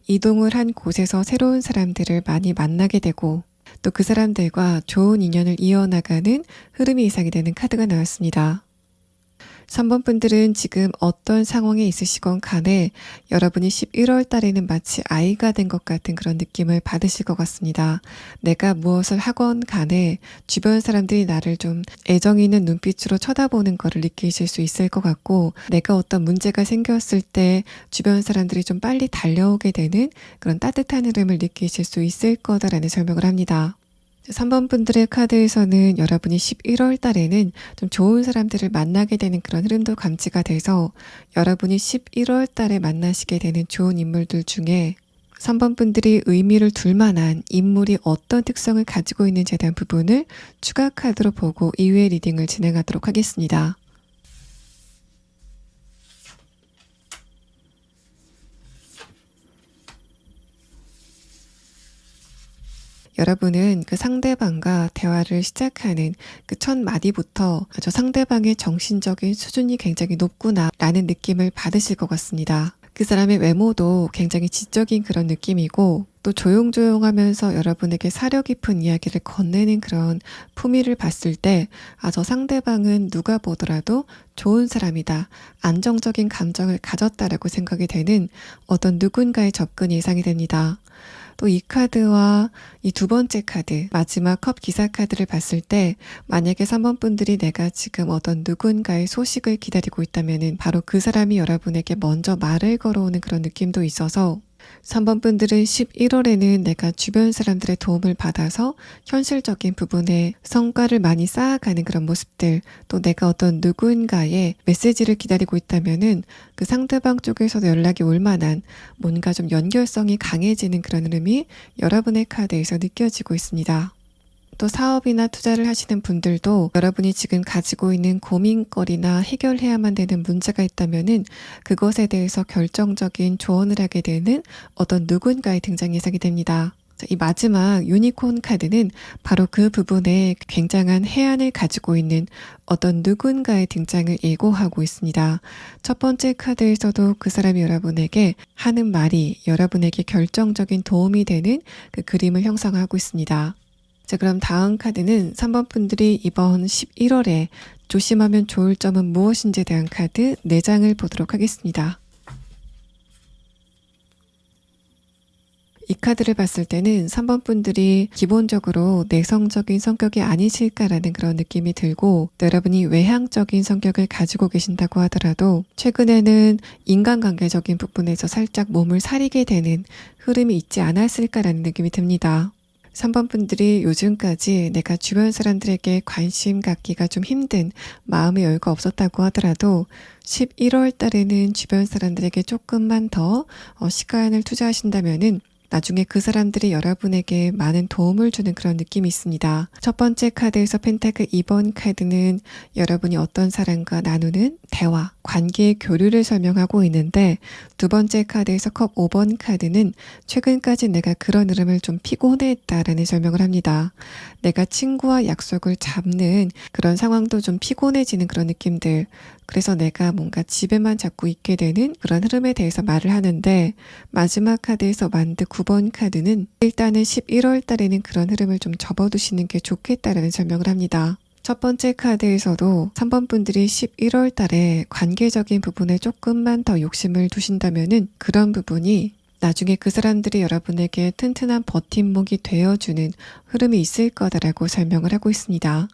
S1: 이동을 한 곳에서 새로운 사람들을 많이 만나게 되고 또 그 사람들과 좋은 인연을 이어나가는 흐름이 예상이 되는 카드가 나왔습니다. 3번 분들은 지금 어떤 상황에 있으시건 간에 여러분이 11월 달에는 마치 아이가 된 것 같은 그런 느낌을 받으실 것 같습니다. 내가 무엇을 하건 간에 주변 사람들이 나를 좀 애정 있는 눈빛으로 쳐다보는 것을 느끼실 수 있을 것 같고, 내가 어떤 문제가 생겼을 때 주변 사람들이 좀 빨리 달려오게 되는 그런 따뜻한 흐름을 느끼실 수 있을 거다라는 설명을 합니다. 3번 분들의 카드에서는 여러분이 11월 달에는 좀 좋은 사람들을 만나게 되는 그런 흐름도 감지가 돼서 여러분이 11월 달에 만나시게 되는 좋은 인물들 중에 3번 분들이 의미를 둘 만한 인물이 어떤 특성을 가지고 있는지에 대한 부분을 추가 카드로 보고 이후의 리딩을 진행하도록 하겠습니다. 여러분은 그 상대방과 대화를 시작하는 그 첫 마디부터 저 상대방의 정신적인 수준이 굉장히 높구나 라는 느낌을 받으실 것 같습니다. 그 사람의 외모도 굉장히 지적인 그런 느낌이고, 또 조용조용하면서 여러분에게 사려 깊은 이야기를 건네는 그런 품위를 봤을 때 저 상대방은 누가 보더라도 좋은 사람이다, 안정적인 감정을 가졌다라고 생각이 되는 어떤 누군가의 접근이 예상이 됩니다. 또 이 카드와 이 두 번째 카드, 마지막 컵 기사 카드를 봤을 때 만약에 3번 분들이 내가 지금 어떤 누군가의 소식을 기다리고 있다면은 바로 그 사람이 여러분에게 먼저 말을 걸어오는 그런 느낌도 있어서 3번 분들은 11월에는 내가 주변 사람들의 도움을 받아서 현실적인 부분에 성과를 많이 쌓아가는 그런 모습들, 또 내가 어떤 누군가의 메시지를 기다리고 있다면은 그 상대방 쪽에서도 연락이 올 만한 뭔가 좀 연결성이 강해지는 그런 흐름이 여러분의 카드에서 느껴지고 있습니다. 또 사업이나 투자를 하시는 분들도 여러분이 지금 가지고 있는 고민거리나 해결해야만 되는 문제가 있다면은 그것에 대해서 결정적인 조언을 하게 되는 어떤 누군가의 등장 예상이 됩니다. 이 마지막 유니콘 카드는 바로 그 부분에 굉장한 해안을 가지고 있는 어떤 누군가의 등장을 예고하고 있습니다. 첫 번째 카드에서도 그 사람이 여러분에게 하는 말이 여러분에게 결정적인 도움이 되는 그 그림을 형성하고 있습니다. 자, 그럼 다음 카드는 3번 분들이 이번 11월에 조심하면 좋을 점은 무엇인지에 대한 카드 4장을 보도록 하겠습니다. 이 카드를 봤을 때는 3번 분들이 기본적으로 내성적인 성격이 아니실까라는 그런 느낌이 들고, 여러분이 외향적인 성격을 가지고 계신다고 하더라도 최근에는 인간관계적인 부분에서 살짝 몸을 사리게 되는 흐름이 있지 않았을까라는 느낌이 듭니다. 3번 분들이 요즘까지 내가 주변 사람들에게 관심 갖기가 좀 힘든 마음의 여유가 없었다고 하더라도 11월 달에는 주변 사람들에게 조금만 더 시간을 투자하신다면은 나중에 그 사람들이 여러분에게 많은 도움을 주는 그런 느낌이 있습니다. 첫 번째 카드에서 펜타클 2번 카드는 여러분이 어떤 사람과 나누는 대화, 관계의 교류를 설명하고 있는데, 두 번째 카드에서 컵 5번 카드는 최근까지 내가 그런 흐름을 좀 피곤해했다라는 설명을 합니다. 내가 친구와 약속을 잡는 그런 상황도 좀 피곤해지는 그런 느낌들, 그래서 내가 뭔가 집에만 자꾸 있게 되는 그런 흐름에 대해서 말을 하는데, 마지막 카드에서 만드 9번 카드는 일단은 11월 달에는 그런 흐름을 좀 접어두시는 게 좋겠다라는 설명을 합니다. 첫 번째 카드에서도 3번 분들이 11월 달에 관계적인 부분에 조금만 더 욕심을 두신다면은 그런 부분이 나중에 그 사람들이 여러분에게 튼튼한 버팀목이 되어주는 흐름이 있을 거다라고 설명을 하고 있습니다.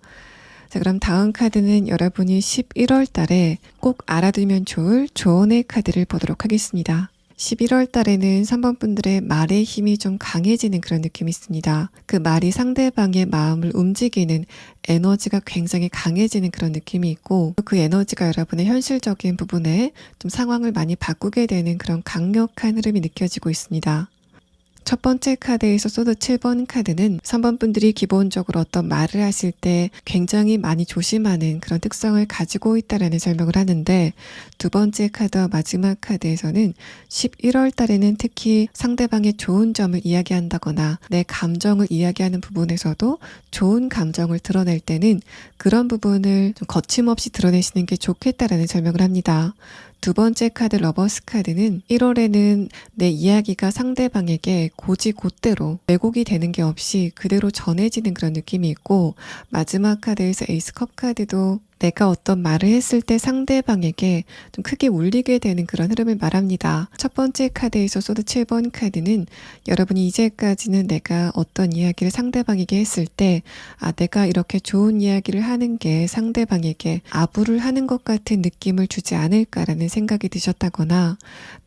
S1: 자, 그럼 다음 카드는 여러분이 11월 달에 꼭 알아두면 좋을 조언의 카드를 보도록 하겠습니다. 11월 달에는 3번 분들의 말의 힘이 좀 강해지는 그런 느낌이 있습니다. 그 말이 상대방의 마음을 움직이는 에너지가 굉장히 강해지는 그런 느낌이 있고, 그 에너지가 여러분의 현실적인 부분에 좀 상황을 많이 바꾸게 되는 그런 강력한 흐름이 느껴지고 있습니다. 첫 번째 카드에서 소드 7번 카드는 3번 분들이 기본적으로 어떤 말을 하실 때 굉장히 많이 조심하는 그런 특성을 가지고 있다라는 설명을 하는데, 두 번째 카드와 마지막 카드에서는 11월 달에는 특히 상대방의 좋은 점을 이야기한다거나 내 감정을 이야기하는 부분에서도 좋은 감정을 드러낼 때는 그런 부분을 좀 거침없이 드러내시는 게 좋겠다라는 설명을 합니다. 두 번째 카드 러버스 카드는 1월에는 내 이야기가 상대방에게 곧이곧대로 왜곡이 되는 게 없이 그대로 전해지는 그런 느낌이 있고, 마지막 카드에서 에이스 컵 카드도 내가 어떤 말을 했을 때 상대방에게 좀 크게 울리게 되는 그런 흐름을 말합니다. 첫 번째 카드에서 소드 7번 카드는 여러분이 이제까지는 내가 어떤 이야기를 상대방에게 했을 때 내가 이렇게 좋은 이야기를 하는 게 상대방에게 아부를 하는 것 같은 느낌을 주지 않을까라는 생각이 드셨다거나,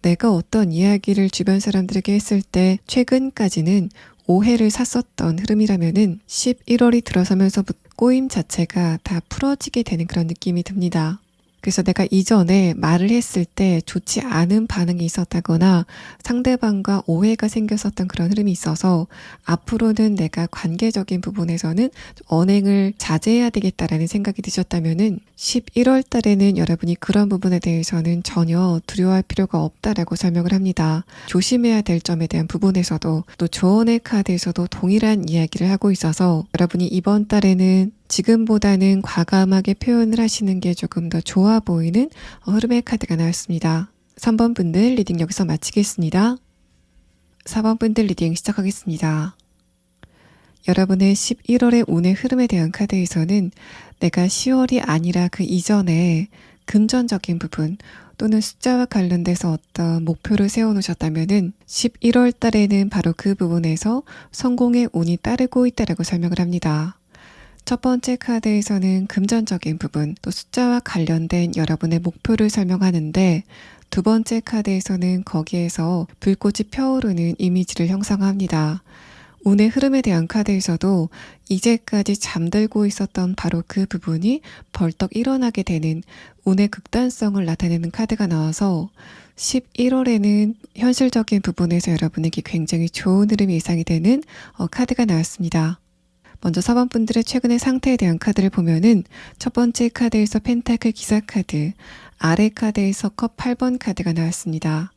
S1: 내가 어떤 이야기를 주변 사람들에게 했을 때 최근까지는 오해를 샀었던 흐름이라면은 11월이 들어서면서부터 꼬임 자체가 다 풀어지게 되는 그런 느낌이 듭니다. 그래서 내가 이전에 말을 했을 때 좋지 않은 반응이 있었다거나 상대방과 오해가 생겼었던 그런 흐름이 있어서 앞으로는 내가 관계적인 부분에서는 언행을 자제해야 되겠다라는 생각이 드셨다면은 11월 달에는 여러분이 그런 부분에 대해서는 전혀 두려워할 필요가 없다라고 설명을 합니다. 조심해야 될 점에 대한 부분에서도 또 조언의 카드에서도 동일한 이야기를 하고 있어서 여러분이 이번 달에는 지금보다는 과감하게 표현을 하시는 게 조금 더 좋아 보이는 흐름의 카드가 나왔습니다. 3번 분들 리딩 여기서 마치겠습니다. 4번 분들 리딩 시작하겠습니다. 여러분의 11월의 운의 흐름에 대한 카드에서는 내가 10월이 아니라 그 이전에 금전적인 부분 또는 숫자와 관련돼서 어떤 목표를 세워놓으셨다면은 11월 달에는 바로 그 부분에서 성공의 운이 따르고 있다라고 설명을 합니다. 첫 번째 카드에서는 금전적인 부분, 또 숫자와 관련된 여러분의 목표를 설명하는데, 두 번째 카드에서는 거기에서 불꽃이 펴오르는 이미지를 형성합니다. 운의 흐름에 대한 카드에서도 이제까지 잠들고 있었던 바로 그 부분이 벌떡 일어나게 되는 운의 극단성을 나타내는 카드가 나와서 11월에는 현실적인 부분에서 여러분에게 굉장히 좋은 흐름이 예상이 되는 카드가 나왔습니다. 먼저 4번 분들의 최근의 상태에 대한 카드를 보면은 첫 번째 카드에서 펜타클 기사 카드, 아래 카드에서 컵 8번 카드가 나왔습니다.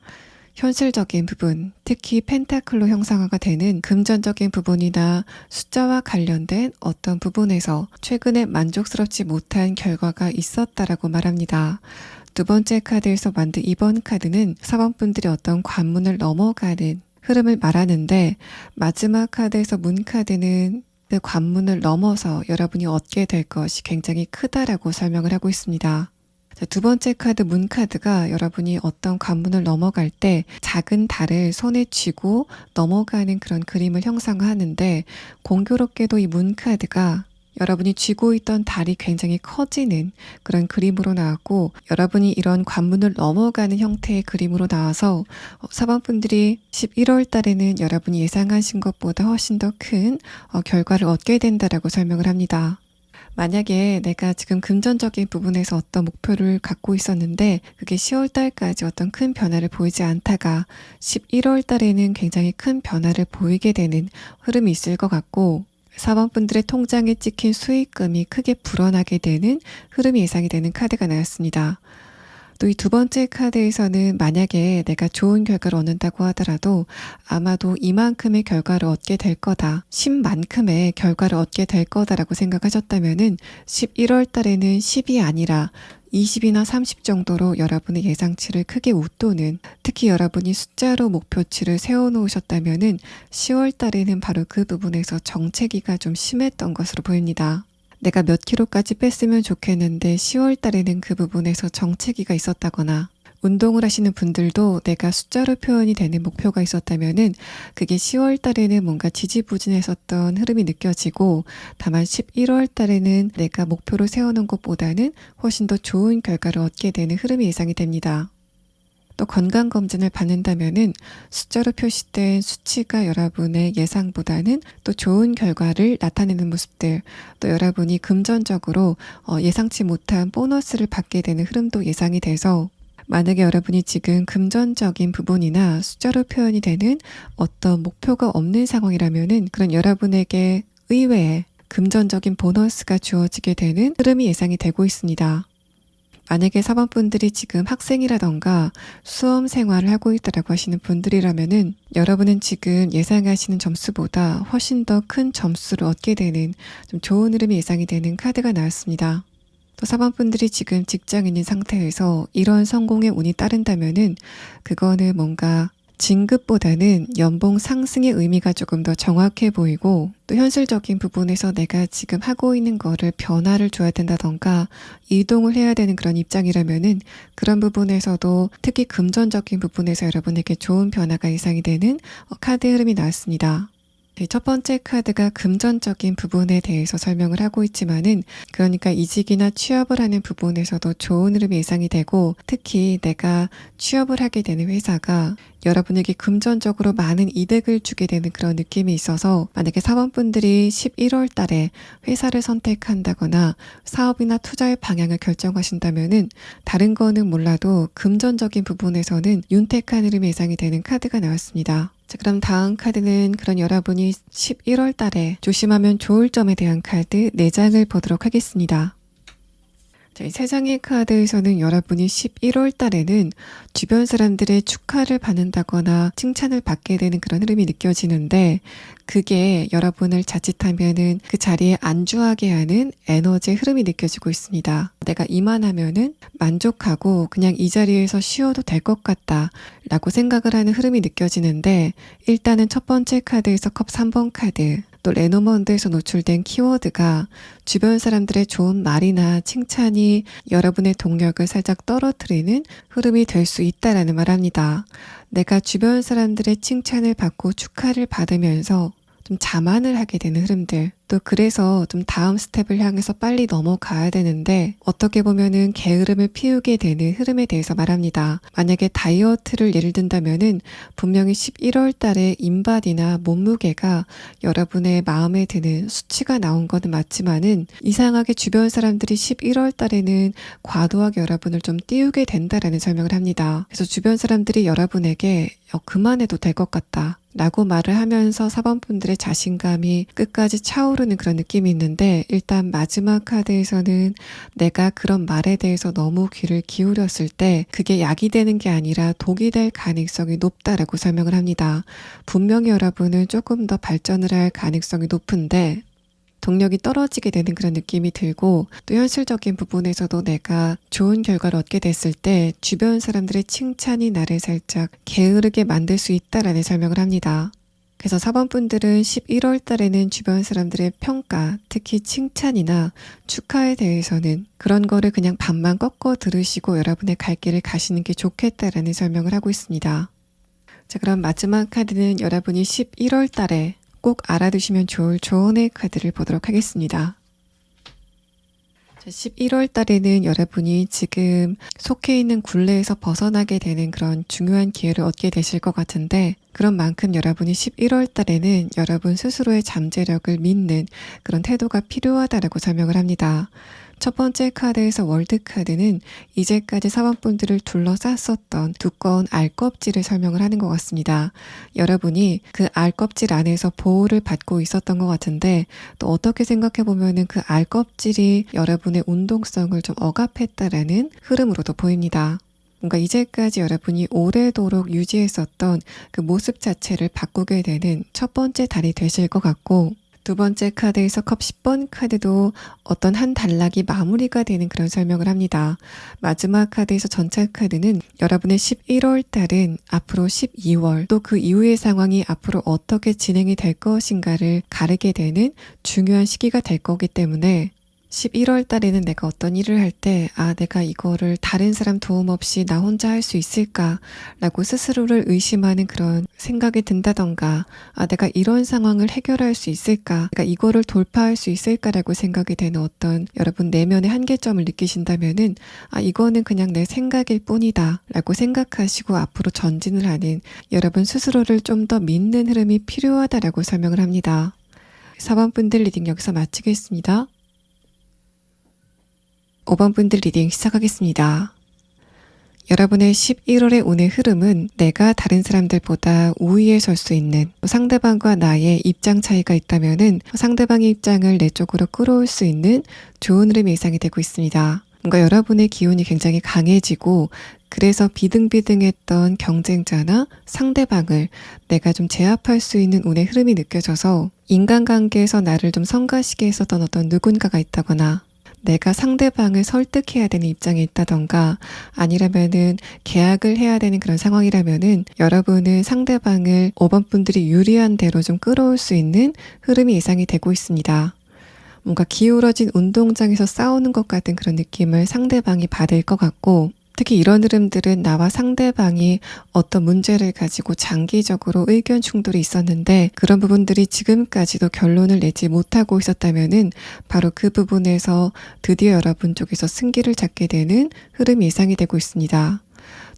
S1: 현실적인 부분, 특히 펜타클로 형상화가 되는 금전적인 부분이나 숫자와 관련된 어떤 부분에서 최근에 만족스럽지 못한 결과가 있었다라고 말합니다. 두 번째 카드에서 만든 2번 카드는 4번 분들이 어떤 관문을 넘어가는 흐름을 말하는데, 마지막 카드에서 문 카드는 그 관문을 넘어서 여러분이 얻게 될 것이 굉장히 크다라고 설명을 하고 있습니다. 두 번째 카드 문 카드가 여러분이 어떤 관문을 넘어갈 때 작은 달을 손에 쥐고 넘어가는 그런 그림을 형상화하는데, 공교롭게도 이 문 카드가 여러분이 쥐고 있던 달이 굉장히 커지는 그런 그림으로 나왔고, 여러분이 이런 관문을 넘어가는 형태의 그림으로 나와서 4번 분들이 11월 달에는 여러분이 예상하신 것보다 훨씬 더 큰 결과를 얻게 된다라고 설명을 합니다. 만약에 내가 지금 금전적인 부분에서 어떤 목표를 갖고 있었는데 그게 10월 달까지 어떤 큰 변화를 보이지 않다가 11월 달에는 굉장히 큰 변화를 보이게 되는 흐름이 있을 것 같고, 4번 분들의 통장에 찍힌 수익금이 크게 불어나게 되는 흐름이 예상이 되는 카드가 나왔습니다. 또 이 두 번째 카드에서는 만약에 내가 좋은 결과를 얻는다고 하더라도 아마도 이만큼의 결과를 얻게 될 거다, 10만큼의 결과를 얻게 될 거다라고 생각하셨다면은 11월 달에는 10이 아니라 20이나 30 정도로 여러분의 예상치를 크게 웃도는, 특히 여러분이 숫자로 목표치를 세워놓으셨다면은 10월 달에는 바로 그 부분에서 정체기가 좀 심했던 것으로 보입니다. 내가 몇 킬로까지 뺐으면 좋겠는데 10월 달에는 그 부분에서 정체기가 있었다거나, 운동을 하시는 분들도 내가 숫자로 표현이 되는 목표가 있었다면은 그게 10월 달에는 뭔가 지지부진했었던 흐름이 느껴지고, 다만 11월 달에는 내가 목표를 세우는 것보다는 훨씬 더 좋은 결과를 얻게 되는 흐름이 예상이 됩니다. 또 건강검진을 받는다면은 숫자로 표시된 수치가 여러분의 예상보다는 또 좋은 결과를 나타내는 모습들, 또 여러분이 금전적으로 예상치 못한 보너스를 받게 되는 흐름도 예상이 돼서, 만약에 여러분이 지금 금전적인 부분이나 숫자로 표현이 되는 어떤 목표가 없는 상황이라면은 그런 여러분에게 의외의 금전적인 보너스가 주어지게 되는 흐름이 예상이 되고 있습니다. 만약에 사범분들이 지금 학생이라던가 수험 생활을 하고 있다라고 하시는 분들이라면은 여러분은 지금 예상하시는 점수보다 훨씬 더 큰 점수를 얻게 되는 좀 좋은 흐름이 예상이 되는 카드가 나왔습니다. 또 사범분들이 지금 직장인인 상태에서 이런 성공의 운이 따른다면은 그거는 뭔가 진급보다는 연봉 상승의 의미가 조금 더 정확해 보이고, 또 현실적인 부분에서 내가 지금 하고 있는 거를 변화를 줘야 된다던가 이동을 해야 되는 그런 입장이라면은 그런 부분에서도 특히 금전적인 부분에서 여러분에게 좋은 변화가 예상이 되는 카드 흐름이 나왔습니다. 첫 번째 카드가 금전적인 부분에 대해서 설명을 하고 있지만은, 그러니까 이직이나 취업을 하는 부분에서도 좋은 흐름이 예상이 되고, 특히 내가 취업을 하게 되는 회사가 여러분에게 금전적으로 많은 이득을 주게 되는 그런 느낌이 있어서, 만약에 사원분들이 11월 달에 회사를 선택한다거나 사업이나 투자의 방향을 결정하신다면은 다른 거는 몰라도 금전적인 부분에서는 윤택한 흐름이 예상이 되는 카드가 나왔습니다. 자, 그럼 다음 카드는 그런 여러분이 11월 달에 조심하면 좋을 점에 대한 카드 4장을 보도록 하겠습니다. 자, 이 3장의 카드에서는 여러분이 11월 달에는 주변 사람들의 축하를 받는다거나 칭찬을 받게 되는 그런 흐름이 느껴지는데, 그게 여러분을 자칫하면은 그 자리에 안주하게 하는 에너지의 흐름이 느껴지고 있습니다. 내가 이만하면은 만족하고 그냥 이 자리에서 쉬어도 될 것 같다 라고 생각을 하는 흐름이 느껴지는데, 일단은 첫 번째 카드에서 컵 3번 카드, 또 레노먼드에서 노출된 키워드가 주변 사람들의 좋은 말이나 칭찬이 여러분의 동력을 살짝 떨어뜨리는 흐름이 될 수 있다라는 말합니다. 내가 주변 사람들의 칭찬을 받고 축하를 받으면서 좀 자만을 하게 되는 흐름들, 또 그래서 좀 다음 스텝을 향해서 빨리 넘어가야 되는데 어떻게 보면은 게으름을 피우게 되는 흐름에 대해서 말합니다. 만약에 다이어트를 예를 든다면은 분명히 11월 달에 인바디나 몸무게가 여러분의 마음에 드는 수치가 나온 것은 맞지만은, 이상하게 주변 사람들이 11월 달에는 과도하게 여러분을 좀 띄우게 된다라는 설명을 합니다. 그래서 주변 사람들이 여러분에게 그만해도 될 것 같다 라고 말을 하면서 사범분들의 자신감이 끝까지 차오르는 그런 느낌이 있는데, 일단 마지막 카드에서는 내가 그런 말에 대해서 너무 귀를 기울였을 때 그게 약이 되는 게 아니라 독이 될 가능성이 높다라고 설명을 합니다. 분명히 여러분은 조금 더 발전을 할 가능성이 높은데 동력이 떨어지게 되는 그런 느낌이 들고, 또 현실적인 부분에서도 내가 좋은 결과를 얻게 됐을 때 주변 사람들의 칭찬이 나를 살짝 게으르게 만들 수 있다라는 설명을 합니다. 그래서 사범분들은 11월 달에는 주변 사람들의 평가, 특히 칭찬이나 축하에 대해서는 그런 거를 그냥 반만 꺾어 들으시고 여러분의 갈 길을 가시는 게 좋겠다라는 설명을 하고 있습니다. 자, 그럼 마지막 카드는 여러분이 11월 달에 꼭 알아두시면 좋을 조언의 카드를 보도록 하겠습니다. 11월 달에는 여러분이 지금 속해 있는 굴레에서 벗어나게 되는 그런 중요한 기회를 얻게 되실 것 같은데, 그런 만큼 여러분이 11월 달에는 여러분 스스로의 잠재력을 믿는 그런 태도가 필요하다라고 설명을 합니다. 첫 번째 카드에서 월드 카드는 이제까지 사범분들을 둘러쌌었던 두꺼운 알껍질을 설명을 하는 것 같습니다. 여러분이 그 알껍질 안에서 보호를 받고 있었던 것 같은데, 또 어떻게 생각해 보면은 그 알껍질이 여러분의 운동성을 좀 억압했다라는 흐름으로도 보입니다. 뭔가 이제까지 여러분이 오래도록 유지했었던 그 모습 자체를 바꾸게 되는 첫 번째 달이 되실 것 같고, 두 번째 카드에서 컵 10번 카드도 어떤 한 단락이 마무리가 되는 그런 설명을 합니다. 마지막 카드에서 전체 카드는 여러분의 11월 달은 앞으로 12월 또 그 이후의 상황이 앞으로 어떻게 진행이 될 것인가를 가르게 되는 중요한 시기가 될 거기 때문에, 11월 달에는 내가 어떤 일을 할 때, 내가 이거를 다른 사람 도움 없이 나 혼자 할 수 있을까라고 스스로를 의심하는 그런 생각이 든다던가, 내가 이런 상황을 해결할 수 있을까, 내가 이거를 돌파할 수 있을까라고 생각이 되는 어떤 여러분 내면의 한계점을 느끼신다면은, 이거는 그냥 내 생각일 뿐이다 라고 생각하시고 앞으로 전진을 하는 여러분 스스로를 좀 더 믿는 흐름이 필요하다라고 설명을 합니다. 4번 분들 리딩 여기서 마치겠습니다. 5번 분들 리딩 시작하겠습니다. 여러분의 11월의 운의 흐름은 내가 다른 사람들보다 우위에 설 수 있는, 상대방과 나의 입장 차이가 있다면은 상대방의 입장을 내 쪽으로 끌어올 수 있는 좋은 흐름이 예상이 되고 있습니다. 뭔가 여러분의 기운이 굉장히 강해지고, 그래서 비등비등했던 경쟁자나 상대방을 내가 좀 제압할 수 있는 운의 흐름이 느껴져서 인간관계에서 나를 좀 성가시게 했었던 어떤 누군가가 있다거나, 내가 상대방을 설득해야 되는 입장에 있다던가, 아니라면은 계약을 해야 되는 그런 상황이라면은 여러분은 상대방을 5번 분들이 유리한 대로 좀 끌어올 수 있는 흐름이 예상이 되고 있습니다. 뭔가 기울어진 운동장에서 싸우는 것 같은 그런 느낌을 상대방이 받을 것 같고, 특히 이런 흐름들은 나와 상대방이 어떤 문제를 가지고 장기적으로 의견 충돌이 있었는데 그런 부분들이 지금까지도 결론을 내지 못하고 있었다면은 바로 그 부분에서 드디어 여러분 쪽에서 승기를 잡게 되는 흐름이 예상이 되고 있습니다.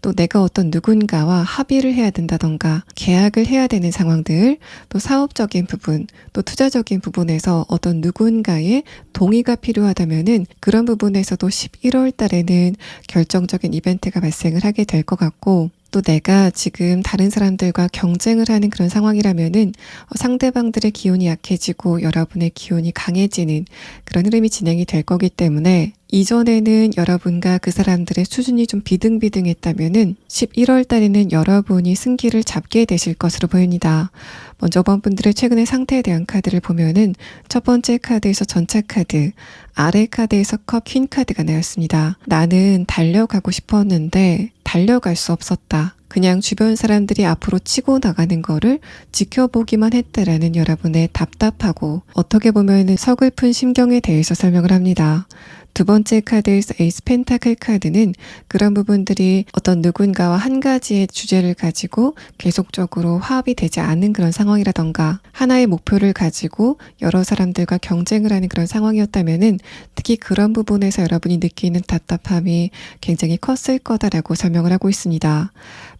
S1: 또 내가 어떤 누군가와 합의를 해야 된다던가 계약을 해야 되는 상황들, 또 사업적인 부분, 또 투자적인 부분에서 어떤 누군가의 동의가 필요하다면은 그런 부분에서도 11월 달에는 결정적인 이벤트가 발생을 하게 될 것 같고, 또 내가 지금 다른 사람들과 경쟁을 하는 그런 상황이라면은 상대방들의 기운이 약해지고 여러분의 기운이 강해지는 그런 흐름이 진행이 될 거기 때문에, 이전에는 여러분과 그 사람들의 수준이 좀 비등비등했다면은 11월 달에는 여러분이 승기를 잡게 되실 것으로 보입니다. 먼저 5번 분들의 최근의 상태에 대한 카드를 보면은 첫 번째 카드에서 전차 카드, 아래 카드에서 컵 퀸 카드가 나왔습니다. 나는 달려가고 싶었는데 달려갈 수 없었다. 그냥 주변 사람들이 앞으로 치고 나가는 거를 지켜보기만 했다라는 여러분의 답답하고 어떻게 보면 서글픈 심경에 대해서 설명을 합니다. 두 번째 카드에서 에이스 펜타클 카드는 그런 부분들이 어떤 누군가와 한 가지의 주제를 가지고 계속적으로 화합이 되지 않는 그런 상황이라던가, 하나의 목표를 가지고 여러 사람들과 경쟁을 하는 그런 상황이었다면은 특히 그런 부분에서 여러분이 느끼는 답답함이 굉장히 컸을 거다라고 설명을 하고 있습니다.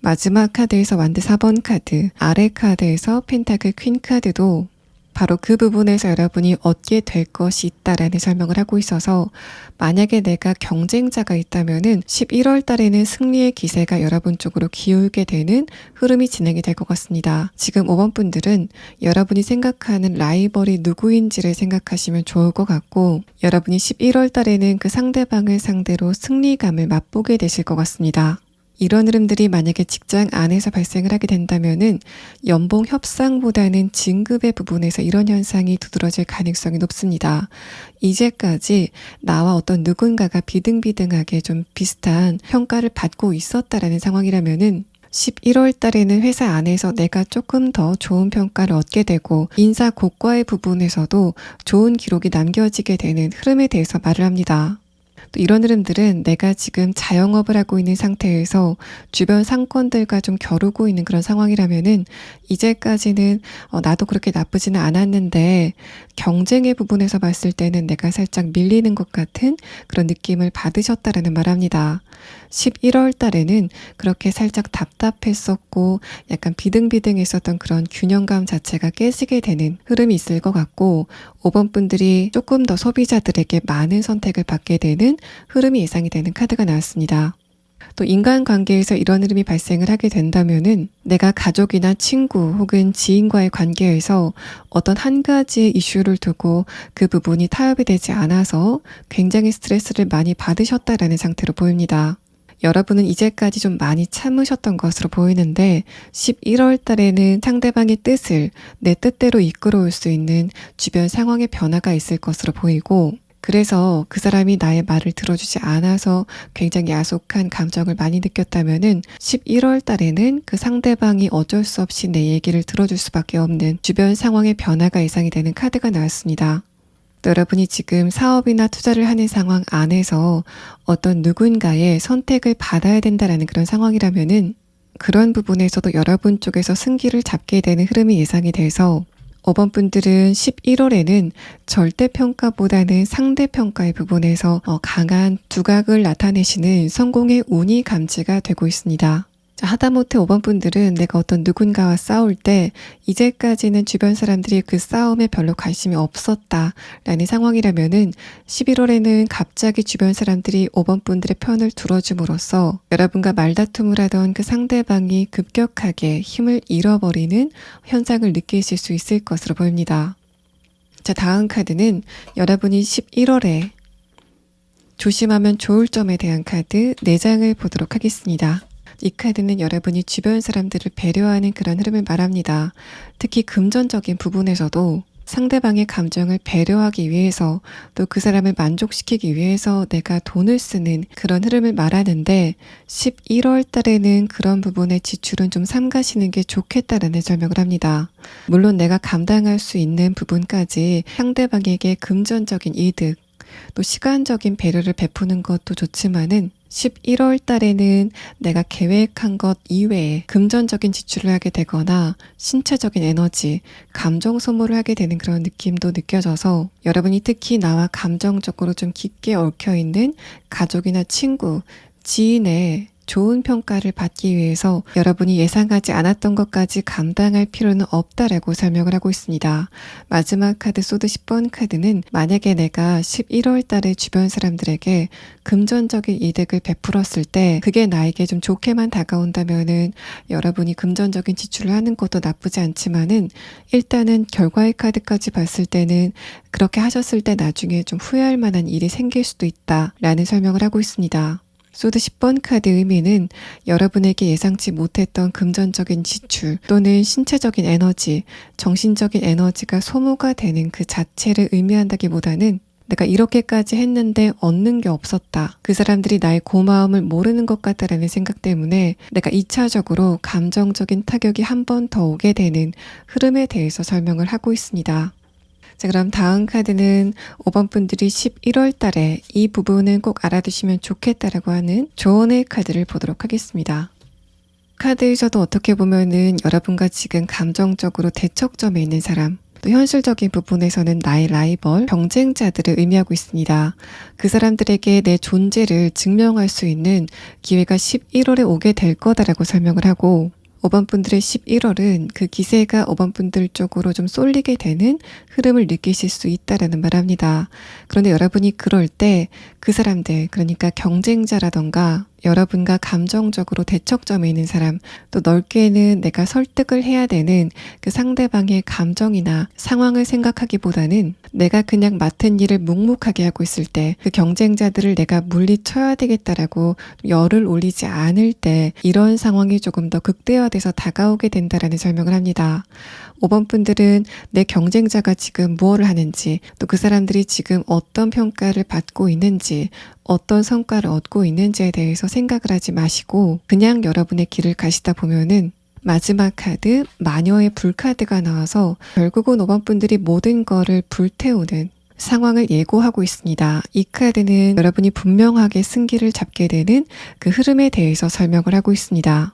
S1: 마지막 카드에서 완드 4번 카드, 아래 카드에서 펜타클 퀸 카드도 바로 그 부분에서 여러분이 얻게 될 것이 있다라는 설명을 하고 있어서, 만약에 내가 경쟁자가 있다면은 11월 달에는 승리의 기세가 여러분 쪽으로 기울게 되는 흐름이 진행이 될 것 같습니다. 지금 5번 분들은 여러분이 생각하는 라이벌이 누구인지를 생각하시면 좋을 것 같고, 여러분이 11월 달에는 그 상대방을 상대로 승리감을 맛보게 되실 것 같습니다. 이런 흐름들이 만약에 직장 안에서 발생을 하게 된다면은 연봉 협상보다는 진급의 부분에서 이런 현상이 두드러질 가능성이 높습니다. 이제까지 나와 어떤 누군가가 비등비등하게 좀 비슷한 평가를 받고 있었다라는 상황이라면은 11월 달에는 회사 안에서 내가 조금 더 좋은 평가를 얻게 되고 인사 고과의 부분에서도 좋은 기록이 남겨지게 되는 흐름에 대해서 말을 합니다. 또 이런 흐름들은 내가 지금 자영업을 하고 있는 상태에서 주변 상권들과 좀 겨루고 있는 그런 상황이라면은 이제까지는 나도 그렇게 나쁘지는 않았는데 경쟁의 부분에서 봤을 때는 내가 살짝 밀리는 것 같은 그런 느낌을 받으셨다라는 말합니다. 11월 달에는 그렇게 살짝 답답했었고 약간 비등비등했었던 그런 균형감 자체가 깨지게 되는 흐름이 있을 것 같고, 5번 분들이 조금 더 소비자들에게 많은 선택을 받게 되는 흐름이 예상이 되는 카드가 나왔습니다. 또 인간관계에서 이런 흐름이 발생을 하게 된다면은 내가 가족이나 친구 혹은 지인과의 관계에서 어떤 한 가지의 이슈를 두고 그 부분이 타협이 되지 않아서 굉장히 스트레스를 많이 받으셨다라는 상태로 보입니다. 여러분은 이제까지 좀 많이 참으셨던 것으로 보이는데 11월 달에는 상대방의 뜻을 내 뜻대로 이끌어올 수 있는 주변 상황의 변화가 있을 것으로 보이고, 그래서 그 사람이 나의 말을 들어주지 않아서 굉장히 야속한 감정을 많이 느꼈다면은 11월 달에는 그 상대방이 어쩔 수 없이 내 얘기를 들어줄 수밖에 없는 주변 상황의 변화가 예상이 되는 카드가 나왔습니다. 또 여러분이 지금 사업이나 투자를 하는 상황 안에서 어떤 누군가의 선택을 받아야 된다라는 그런 상황이라면은 그런 부분에서도 여러분 쪽에서 승기를 잡게 되는 흐름이 예상이 돼서 5번 분들은 11월에는 절대평가보다는 상대평가의 부분에서 강한 두각을 나타내시는 성공의 운이 감지가 되고 있습니다. 자, 하다못해 5번 분들은 내가 어떤 누군가와 싸울 때 이제까지는 주변 사람들이 그 싸움에 별로 관심이 없었다라는 상황이라면은 11월에는 갑자기 주변 사람들이 5번 분들의 편을 들어줌으로써 여러분과 말다툼을 하던 그 상대방이 급격하게 힘을 잃어버리는 현상을 느끼실 수 있을 것으로 보입니다. 자, 다음 카드는 여러분이 11월에 조심하면 좋을 점에 대한 카드 4장을 보도록 하겠습니다. 이 카드는 여러분이 주변 사람들을 배려하는 그런 흐름을 말합니다. 특히 금전적인 부분에서도 상대방의 감정을 배려하기 위해서 또 그 사람을 만족시키기 위해서 내가 돈을 쓰는 그런 흐름을 말하는데 11월 달에는 그런 부분의 지출은 좀 삼가시는 게 좋겠다라는 설명을 합니다. 물론 내가 감당할 수 있는 부분까지 상대방에게 금전적인 이득 또 시간적인 배려를 베푸는 것도 좋지만은 11월 달에는 내가 계획한 것 이외에 금전적인 지출을 하게 되거나 신체적인 에너지, 감정 소모를 하게 되는 그런 느낌도 느껴져서 여러분이 특히 나와 감정적으로 좀 깊게 얽혀있는 가족이나 친구, 지인의 좋은 평가를 받기 위해서 여러분이 예상하지 않았던 것까지 감당할 필요는 없다라고 설명을 하고 있습니다. 마지막 카드 소드 10번 카드는 만약에 내가 11월 달에 주변 사람들에게 금전적인 이득을 베풀었을 때 그게 나에게 좀 좋게만 다가온다면은 여러분이 금전적인 지출을 하는 것도 나쁘지 않지만은 일단은 결과의 카드까지 봤을 때는 그렇게 하셨을 때 나중에 좀 후회할 만한 일이 생길 수도 있다라는 설명을 하고 있습니다. 소드 10번 카드 의미는 여러분에게 예상치 못했던 금전적인 지출 또는 신체적인 에너지, 정신적인 에너지가 소모가 되는 그 자체를 의미한다기보다는 내가 이렇게까지 했는데 얻는 게 없었다. 그 사람들이 나의 고마움을 모르는 것 같다라는 생각 때문에 내가 2차적으로 감정적인 타격이 한 번 더 오게 되는 흐름에 대해서 설명을 하고 있습니다. 자, 그럼 다음 카드는 5번 분들이 11월 달에 이 부분은 꼭 알아두시면 좋겠다라고 하는 조언의 카드를 보도록 하겠습니다. 카드에서도 어떻게 보면은 여러분과 지금 감정적으로 대척점에 있는 사람, 또 현실적인 부분에서는 나의 라이벌, 경쟁자들을 의미하고 있습니다. 그 사람들에게 내 존재를 증명할 수 있는 기회가 11월에 오게 될 거다라고 설명을 하고 5번 분들의 11월은 그 기세가 5번 분들 쪽으로 좀 쏠리게 되는 흐름을 느끼실 수 있다라는 말합니다. 그런데 여러분이 그럴 때 그 사람들, 그러니까 경쟁자라던가 여러분과 감정적으로 대척점에 있는 사람, 또 넓게는 내가 설득을 해야 되는 그 상대방의 감정이나 상황을 생각하기보다는 내가 그냥 맡은 일을 묵묵하게 하고 있을 때 그 경쟁자들을 내가 물리쳐야 되겠다라고 열을 올리지 않을 때 이런 상황이 조금 더 극대화돼서 다가오게 된다라는 설명을 합니다. 5번 분들은 내 경쟁자가 지금 무엇을 하는지 또 그 사람들이 지금 어떤 평가를 받고 있는지 어떤 성과를 얻고 있는지에 대해서 생각을 하지 마시고 그냥 여러분의 길을 가시다 보면은 마지막 카드 마녀의 불카드가 나와서 결국은 5번 분들이 모든 거를 불태우는 상황을 예고하고 있습니다. 이 카드는 여러분이 분명하게 승기를 잡게 되는 그 흐름에 대해서 설명을 하고 있습니다.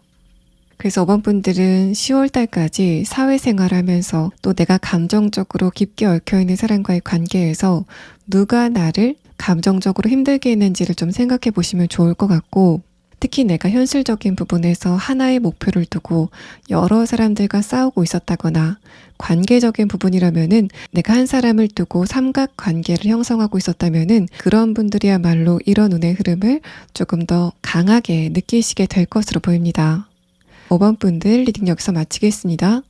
S1: 그래서 5번 분들은 10월 달까지 사회생활을 하면서 또 내가 감정적으로 깊게 얽혀있는 사람과의 관계에서 누가 나를 감정적으로 힘들게 했는지를 좀 생각해 보시면 좋을 것 같고 특히 내가 현실적인 부분에서 하나의 목표를 두고 여러 사람들과 싸우고 있었다거나 관계적인 부분이라면은 내가 한 사람을 두고 삼각관계를 형성하고 있었다면은 그런 분들이야말로 이런 운의 흐름을 조금 더 강하게 느끼시게 될 것으로 보입니다. 5번 분들 리딩 여기서 마치겠습니다.